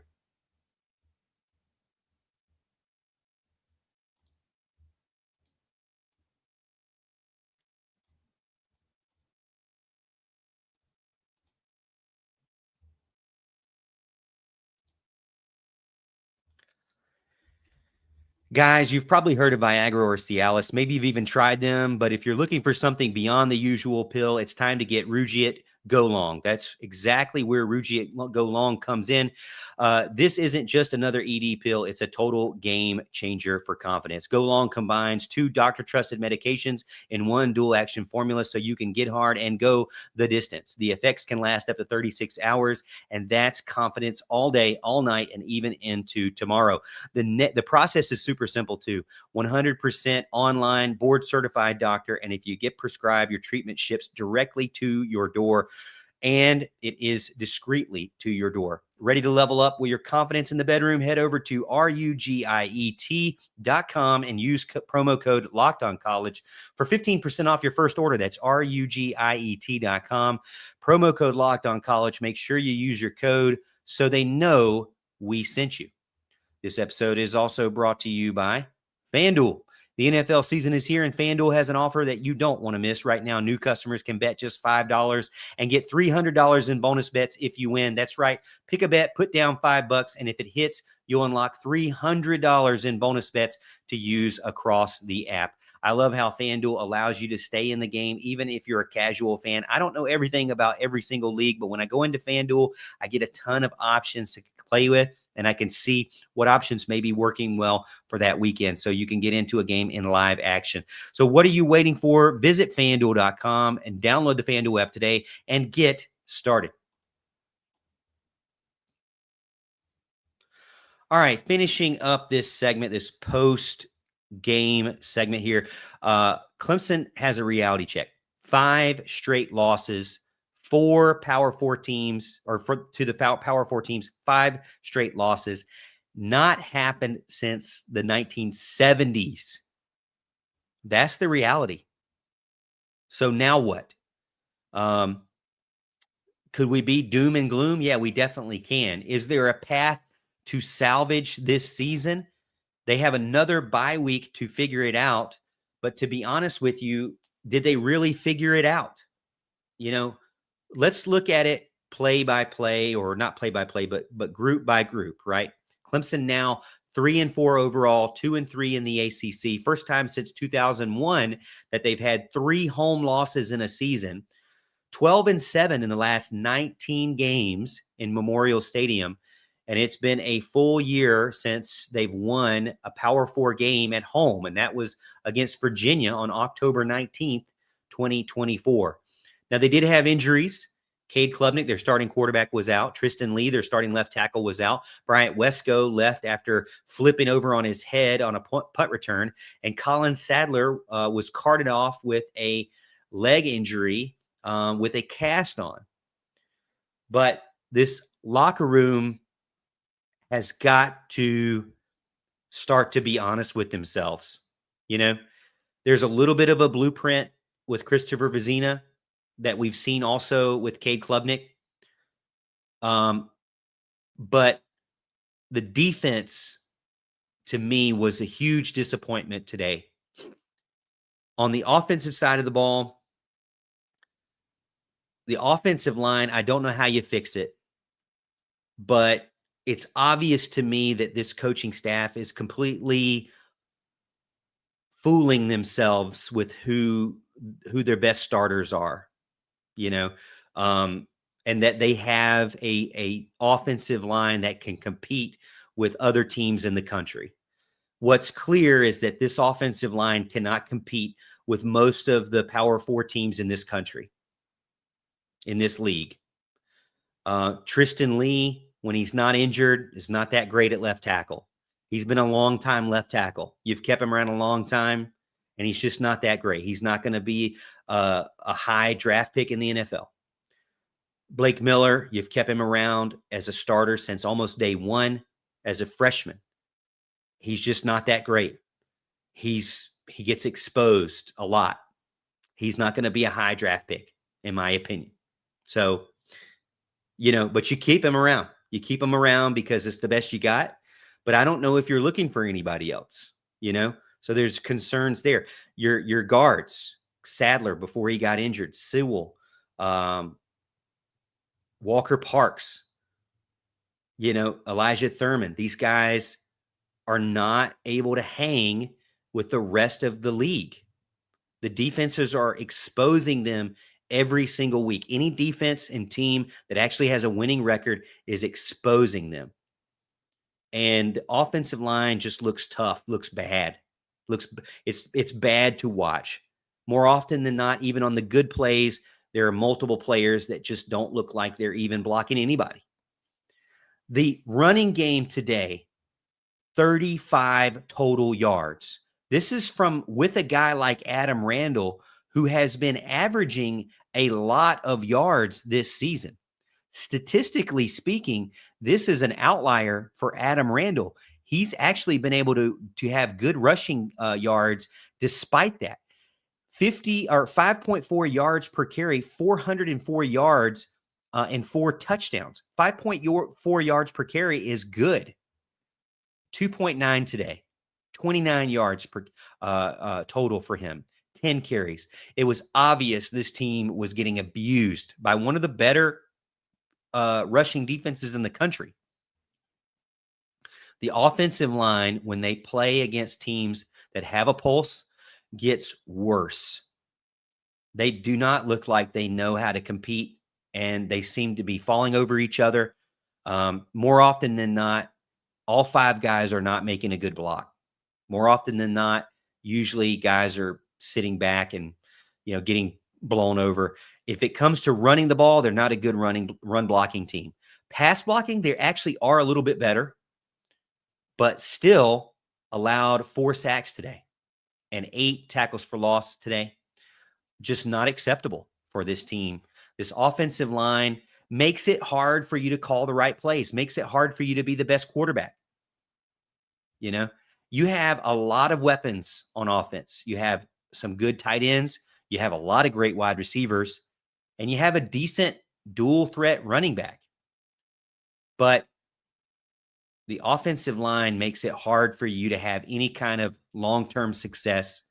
Guys, you've probably heard of Viagra or Cialis. Maybe you've even tried them, but if you're looking for something beyond the usual pill, it's time to get Rugiet Go Long. That's exactly where Rugiet Go Long comes in. This isn't just another ED pill. It's a total game changer for confidence. Go Long combines 2 doctor-trusted medications in one dual-action formula so you can get hard and go the distance. The effects can last up to 36 hours, and that's confidence all day, all night, and even into tomorrow. The process is super simple too. 100% online, board-certified doctor, and if you get prescribed, your treatment ships directly to your door, and it is discreetly to your door. Ready to level up with your confidence in the bedroom? Head over to rugiet.com and use promo code LOCKEDONCollege for 15% off your first order. That's rugiet.com. Promo code LOCKEDONCollege. Make sure you use your code so they know we sent you. This episode is also brought to you by FanDuel. The NFL season is here, and FanDuel has an offer that you don't want to miss. Right now, new customers can bet just $5 and get $300 in bonus bets if you win. That's right. Pick a bet, put down $5, and if it hits, you'll unlock $300 in bonus bets to use across the app. I love how FanDuel allows you to stay in the game, even if you're a casual fan. I don't know everything about every single league, but when I go into FanDuel, I get a ton of options to play with, and I can see what options may be working well for that weekend. So you can get into a game in live action. So what are you waiting for? Visit FanDuel.com and download the FanDuel app today and get started. All right, finishing up this segment, this post-game segment here. Clemson has a reality check. 5 straight losses. 4 Power 4 teams, to the Power 4 teams, 5 straight losses. Not happened since the 1970s. That's the reality. So now what? Could we be doom and gloom? Yeah, we definitely can. Is there a path to salvage this season? They have another bye week to figure it out. But to be honest with you, did they really figure it out? Let's look at it play by play, or not play by play, but group by group, right? Clemson now 3-4 overall, 2-3 in the ACC. First time since 2001 that they've had 3 home losses in a season. 12-7 in the last 19 games in Memorial Stadium. And it's been a full year since they've won a Power 4 game at home. And that was against Virginia on October 19th, 2024. Now, they did have injuries. Cade Klubnik, their starting quarterback, was out. Tristan Lee, their starting left tackle, was out. Bryant Wesco left after flipping over on his head on a punt return. And Colin Sadler was carted off with a leg injury with a cast on. But this locker room has got to start to be honest with themselves. There's a little bit of a blueprint with Christopher Vzina that we've seen also with Cade Klubnik. But the defense, to me, was a huge disappointment today. On the offensive side of the ball, The offensive line, I don't know how you fix it, but it's obvious to me that this coaching staff is completely fooling themselves with who their best starters are, you know, um, and that they have a offensive line that can compete with other teams in the country. What's clear is that this offensive line cannot compete with most of the Power 4 teams in this country, in this league. Tristan Lee, when he's not injured, is not that great at left tackle. He's been a long time left tackle. You've kept him around a long time, and he's just not that great. He's not going to be a high draft pick in the NFL. Blake Miller, you've kept him around as a starter since almost day one as a freshman. He's just not that great. He gets exposed a lot. He's not going to be a high draft pick, in my opinion. So, but you keep him around. You keep him around because it's the best you got. But I don't know if you're looking for anybody else, So there's concerns there. Your guards, Sadler before he got injured, Sewell, Walker Parks, Elijah Thurman. These guys are not able to hang with the rest of the league. The defenses are exposing them every single week. Any defense and team that actually has a winning record is exposing them. And the offensive line just looks tough, looks bad. It's bad to watch. More often than not, even on the good plays, there are multiple players that just don't look like they're even blocking anybody. The running game today, 35 total yards. This is with a guy like Adam Randall, who has been averaging a lot of yards this season. Statistically speaking, this is an outlier for Adam Randall. He's actually been able to have good rushing yards despite that. 5.4 yards per carry, 404 yards and 4 touchdowns. 5.4 yards per carry is good. 2.9 today, 29 yards per total for him, 10 carries. It was obvious this team was getting abused by one of the better rushing defenses in the country. The offensive line, when they play against teams that have a pulse, gets worse. They do not look like they know how to compete, and they seem to be falling over each other. More often than not, all 5 guys are not making a good block. More often than not, usually guys are sitting back and, getting blown over. If it comes to running the ball, they're not a good run blocking team. Pass blocking, they actually are a little bit better, but still allowed 4 sacks today and 8 tackles for loss today. Just not acceptable for this team. This offensive line makes it hard for you to call the right plays, makes it hard for you to be the best quarterback. You have a lot of weapons on offense. You have some good tight ends. You have a lot of great wide receivers, and you have a decent dual threat running back. But the offensive line makes it hard for you to have any kind of long-term success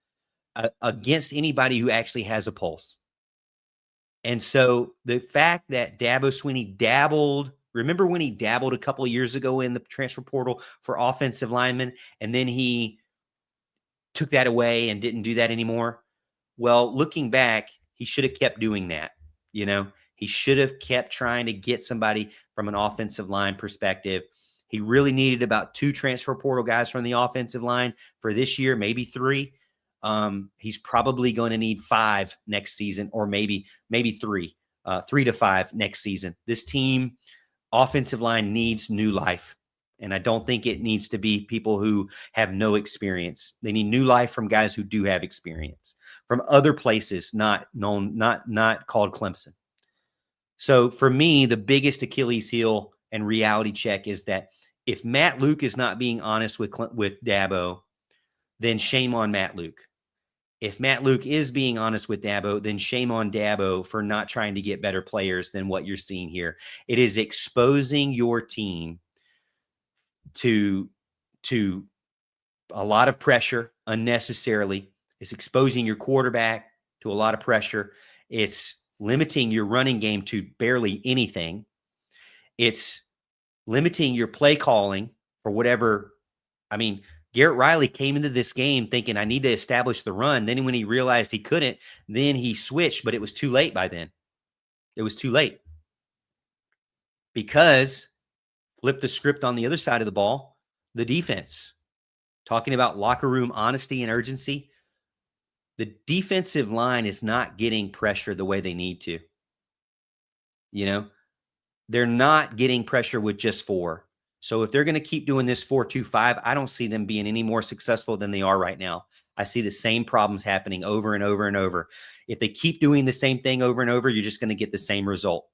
against anybody who actually has a pulse. And so the fact that Dabo Swinney dabbled, remember when he dabbled a couple of years ago in the transfer portal for offensive linemen, and then he took that away and didn't do that anymore? Well, looking back, he should have kept doing that. He should have kept trying to get somebody from an offensive line perspective. He really needed about 2 transfer portal guys from the offensive line for this year, maybe 3. He's probably going to need 5 next season, or maybe 3, 3 to 5 next season. This team offensive line needs new life. And I don't think it needs to be people who have no experience. They need new life from guys who do have experience from other places, not called Clemson. So for me, the biggest Achilles heel and reality check is that if Matt Luke is not being honest with Dabo, then shame on Matt Luke. If Matt Luke is being honest with Dabo, then shame on Dabo for not trying to get better players than what you're seeing here. It is exposing your team to a lot of pressure unnecessarily. It's exposing your quarterback to a lot of pressure. It's limiting your running game to barely anything. It's limiting your play calling for whatever. I mean, Garrett Riley came into this game thinking, I need to establish the run. Then when he realized he couldn't, then he switched, but it was too late by then. It was too late. Because flip the script on the other side of the ball, the defense. Talking about locker room honesty and urgency. The defensive line is not getting pressure the way they need to. You know, they're not getting pressure with just 4. So if they're going to keep doing this 4-2-5, I don't see them being any more successful than they are right now. I see the same problems happening over and over and over. If they keep doing the same thing over and over, you're just going to get the same result.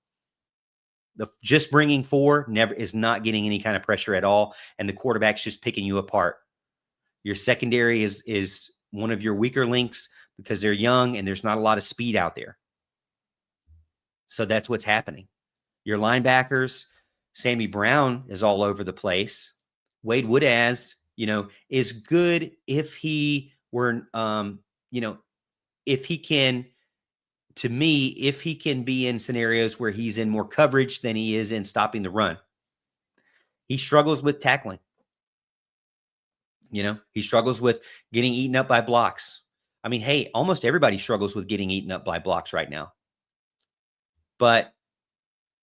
Just bringing 4 never is not getting any kind of pressure at all, and the quarterback's just picking you apart. Your secondary is one of your weaker links because they're young and there's not a lot of speed out there. So that's what's happening. Your linebackers, Sammy Brown is all over the place. Wade Woodaz, is good if he were, if he can, to me, if he can be in scenarios where he's in more coverage than he is in stopping the run. He struggles with tackling. He struggles with getting eaten up by blocks. I mean, hey, almost everybody struggles with getting eaten up by blocks right now. But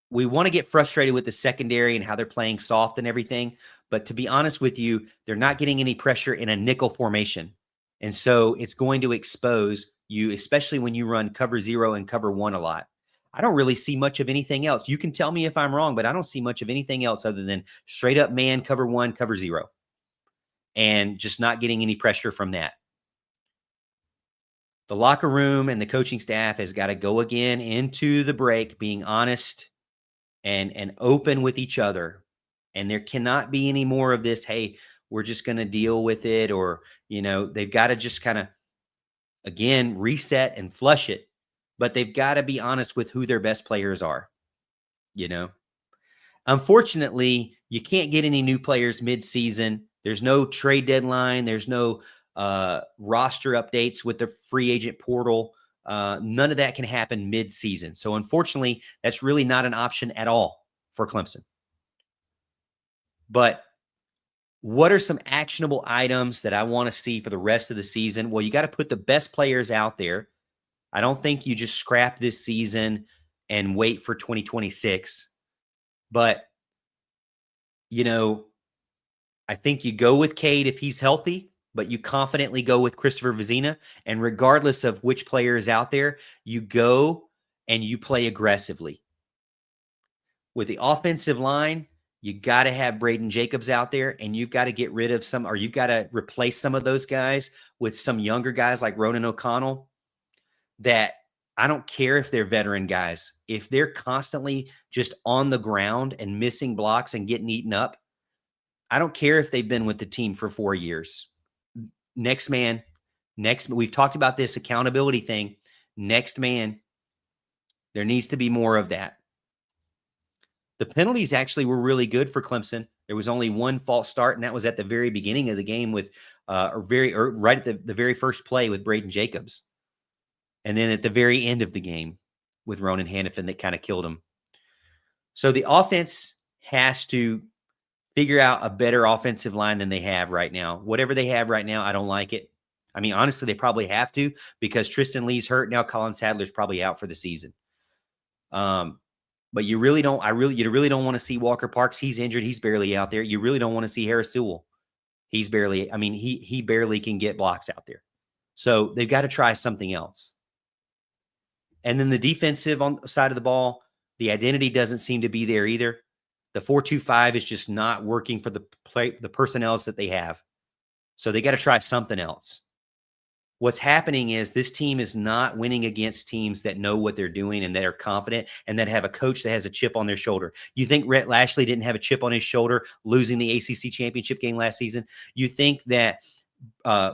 we want to get frustrated with the secondary and how they're playing soft and everything. But to be honest with you, they're not getting any pressure in a nickel formation. And so it's going to expose you, especially when you run cover 0 and cover 1 a lot. I don't really see much of anything else. You can tell me if I'm wrong, but I don't see much of anything else other than straight up man, cover 1, cover 0. And just not getting any pressure from that. The locker room and the coaching staff has got to go again into the break, being honest and open with each other. And there cannot be any more of this, hey, we're just going to deal with it. Or, they've got to just kind of, again, reset and flush it. But they've got to be honest with who their best players are. Unfortunately, you can't get any new players mid-season. There's no trade deadline. There's no roster updates with the free agent portal. None of that can happen mid-season. So unfortunately, that's really not an option at all for Clemson. But what are some actionable items that I want to see for the rest of the season? Well, you got to put the best players out there. I don't think you just scrap this season and wait for 2026. But, I think you go with Cade if he's healthy, but you confidently go with Christopher Vzina. And regardless of which player is out there, you go and you play aggressively. With the offensive line, you got to have Braden Jacobs out there, and you've got to get rid of some, or you've got to replace some of those guys with some younger guys like Ronan O'Connell that I don't care if they're veteran guys. If they're constantly just on the ground and missing blocks and getting eaten up, I don't care if they've been with the team for 4 years. Next man, we've talked about this accountability thing. Next man, there needs to be more of that. The penalties actually were really good for Clemson. There was only one false start, and that was at the very beginning of the game with, right at the very first play with Braden Jacobs. And then at the very end of the game with Ronan Hannafin that kind of killed him. So the offense has to figure out a better offensive line than they have right now. Whatever they have right now, I don't like it. I mean, honestly, they probably have to because Tristan Lee's hurt. Now Colin Sadler's probably out for the season. But you really don't want to see Walker Parks. He's injured. He's barely out there. You really don't want to see Harris Sewell. He barely can get blocks out there. So they've got to try something else. And then the defensive on the side of the ball, the identity doesn't seem to be there either. The 4-2-5 is just not working for the personnel that they have. So they got to try something else. What's happening is this team is not winning against teams that know what they're doing and that are confident and that have a coach that has a chip on their shoulder. You think Rhett Lashley didn't have a chip on his shoulder losing the ACC championship game last season? You think that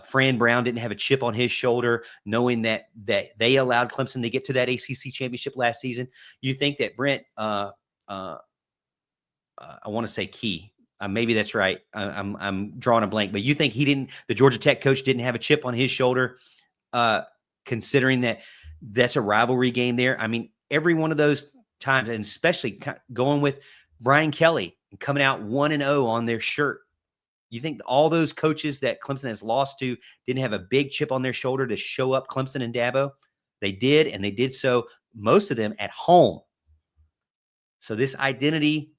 Fran Brown didn't have a chip on his shoulder knowing that they allowed Clemson to get to that ACC championship last season? You think that Brent I want to say Key. Maybe that's right. I'm drawing a blank, but you think the Georgia Tech coach didn't have a chip on his shoulder, considering that that's a rivalry game there. I mean, every one of those times, and especially going with Brian Kelly and coming out 1-0 on their shirt. You think all those coaches that Clemson has lost to didn't have a big chip on their shoulder to show up Clemson and Dabo? They did, and they did so, most of them at home. So this identity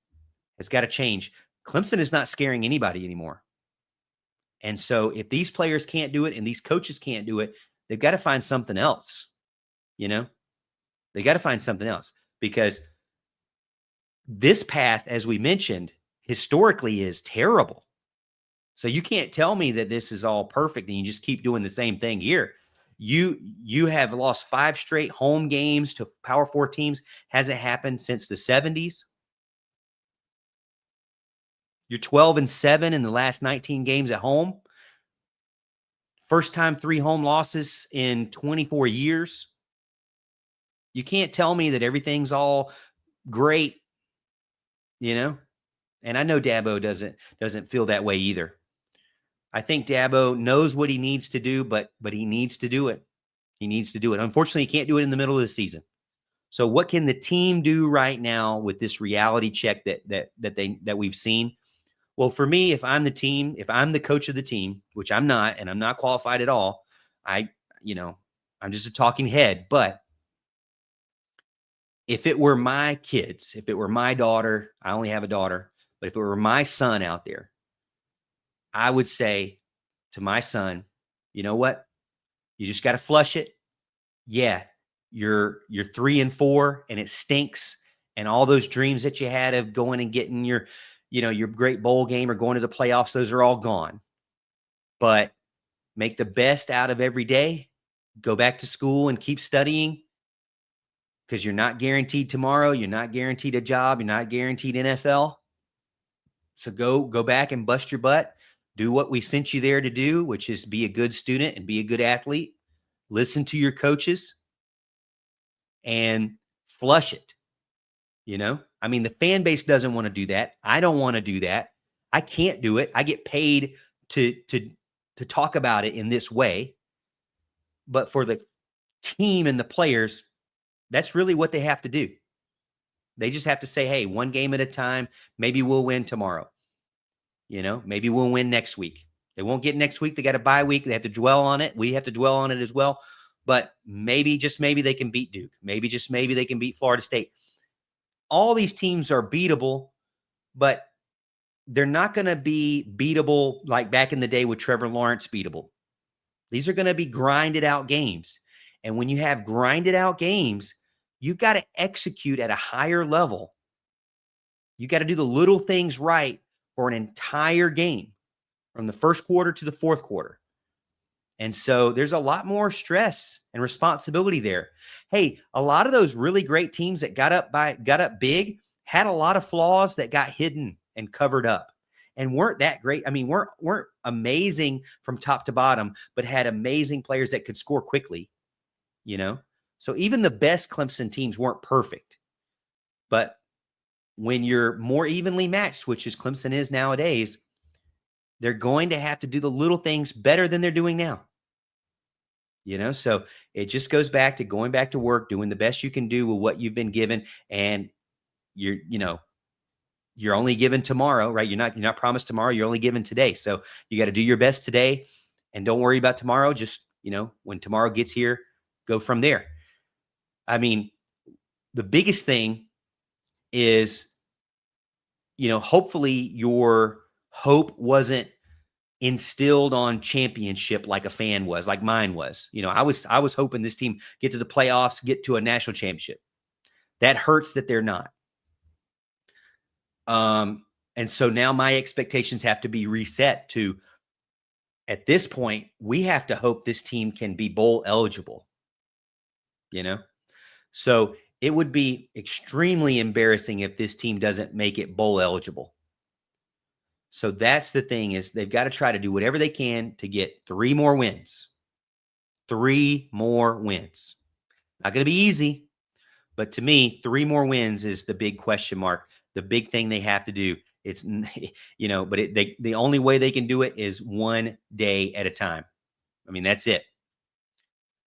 has got to change. Clemson is not scaring anybody anymore. And so if these players can't do it and these coaches can't do it, they've got to find something else. You know, they got to find something else, because this path, as we mentioned, historically is terrible. So you can't tell me that this is all perfect and you just keep doing the same thing here. You have lost 5 straight home games to Power 4 teams. Hasn't happened since the 70s. You're 12-7 in the last 19 games at home. First time 3 home losses in 24 years. You can't tell me that everything's all great, you know? And I know Dabo doesn't feel that way either. I think Dabo knows what he needs to do, but he needs to do it. He needs to do it. Unfortunately, he can't do it in the middle of the season. So what can the team do right now with this reality check that we've seen? Well, for me, if I'm the team, if I'm the coach of the team, which I'm not, and I'm not qualified at all, I'm just a talking head. But if it were my kids, if it were my daughter, I only have a daughter, but if it were my son out there, I would say to my son, you know what? You just got to flush it. Yeah, you're 3-4 and it stinks. And all those dreams that you had of going and getting your great bowl game or going to the playoffs, those are all gone. But make the best out of every day. Go back to school and keep studying, because you're not guaranteed tomorrow. You're not guaranteed a job. You're not guaranteed NFL. So go back and bust your butt. Do what we sent you there to do, which is be a good student and be a good athlete. Listen to your coaches and flush it. You know, I mean, the fan base doesn't want to do that. I don't want to do that. I can't do it. I get paid to talk about it in this way. But for the team and the players, that's really what they have to do. They just have to say, hey, one game at a time. Maybe we'll win tomorrow. You know, maybe we'll win next week. They won't get next week. They got a bye week. They have to dwell on it. We have to dwell on it as well. But maybe, just maybe, they can beat Duke. Maybe, just maybe, they can beat Florida State. All these teams are beatable, but they're not going to be beatable like back in the day with Trevor Lawrence beatable. These are going to be grinded out games. And when you have grinded out games, you've got to execute at a higher level. You got to do the little things right for an entire game, from the first quarter to the fourth quarter. And so there's a lot more stress and responsibility there. Hey, a lot of those really great teams that got up big had a lot of flaws that got hidden and covered up and weren't that great. I mean, weren't amazing from top to bottom, but had amazing players that could score quickly, you know? So even the best Clemson teams weren't perfect. But when you're more evenly matched, which is Clemson is nowadays, they're going to have to do the little things better than they're doing now. You know, so it just goes back to going back to work, doing the best you can do with what you've been given. And you're only given tomorrow, right? You're not promised tomorrow. You're only given today. So you got to do your best today and don't worry about tomorrow. Just, when tomorrow gets here, go from there. I mean, the biggest thing is, hopefully your hope wasn't instilled on championship like a fan was, like mine was. I was hoping this team get to the playoffs, get to a national championship. That hurts that they're not. And so now my expectations have to be reset to, at this point, we have to hope this team can be bowl eligible. So it would be extremely embarrassing if this team doesn't make it bowl eligible. So that's the thing, is they've got to try to do whatever they can to get 3 more wins. 3 more wins. Not going to be easy, but to me, 3 more wins is the big question mark. The big thing they have to do. It's, but the only way they can do it is one day at a time. I mean, that's it.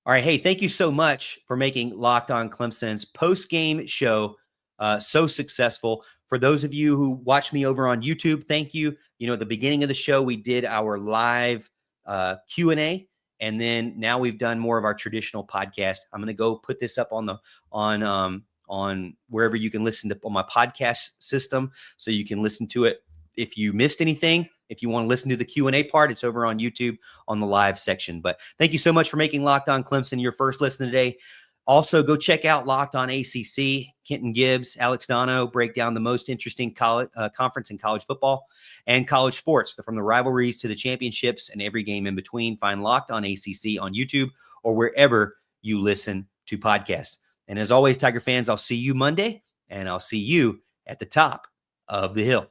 All right. Hey, thank you so much for making Locked On Clemson's post-game show so successful. For those of you who watch me over on YouTube, thank you. You know, at the beginning of the show, we did our live Q&A, and then now we've done more of our traditional podcast. I'm going to go put this up on wherever you can listen to on my podcast system, so you can listen to it. If you missed anything, if you want to listen to the Q&A part, it's over on YouTube on the live section. But thank you so much for making Locked On Clemson your first listen today. Also, go check out Locked On ACC. Kenton Gibbs, Alex Dono break down the most interesting college conference in college football and college sports, from the rivalries to the championships and every game in between. Find Locked On ACC on YouTube or wherever you listen to podcasts. And as always, Tiger fans, I'll see you Monday, and I'll see you at the top of the hill.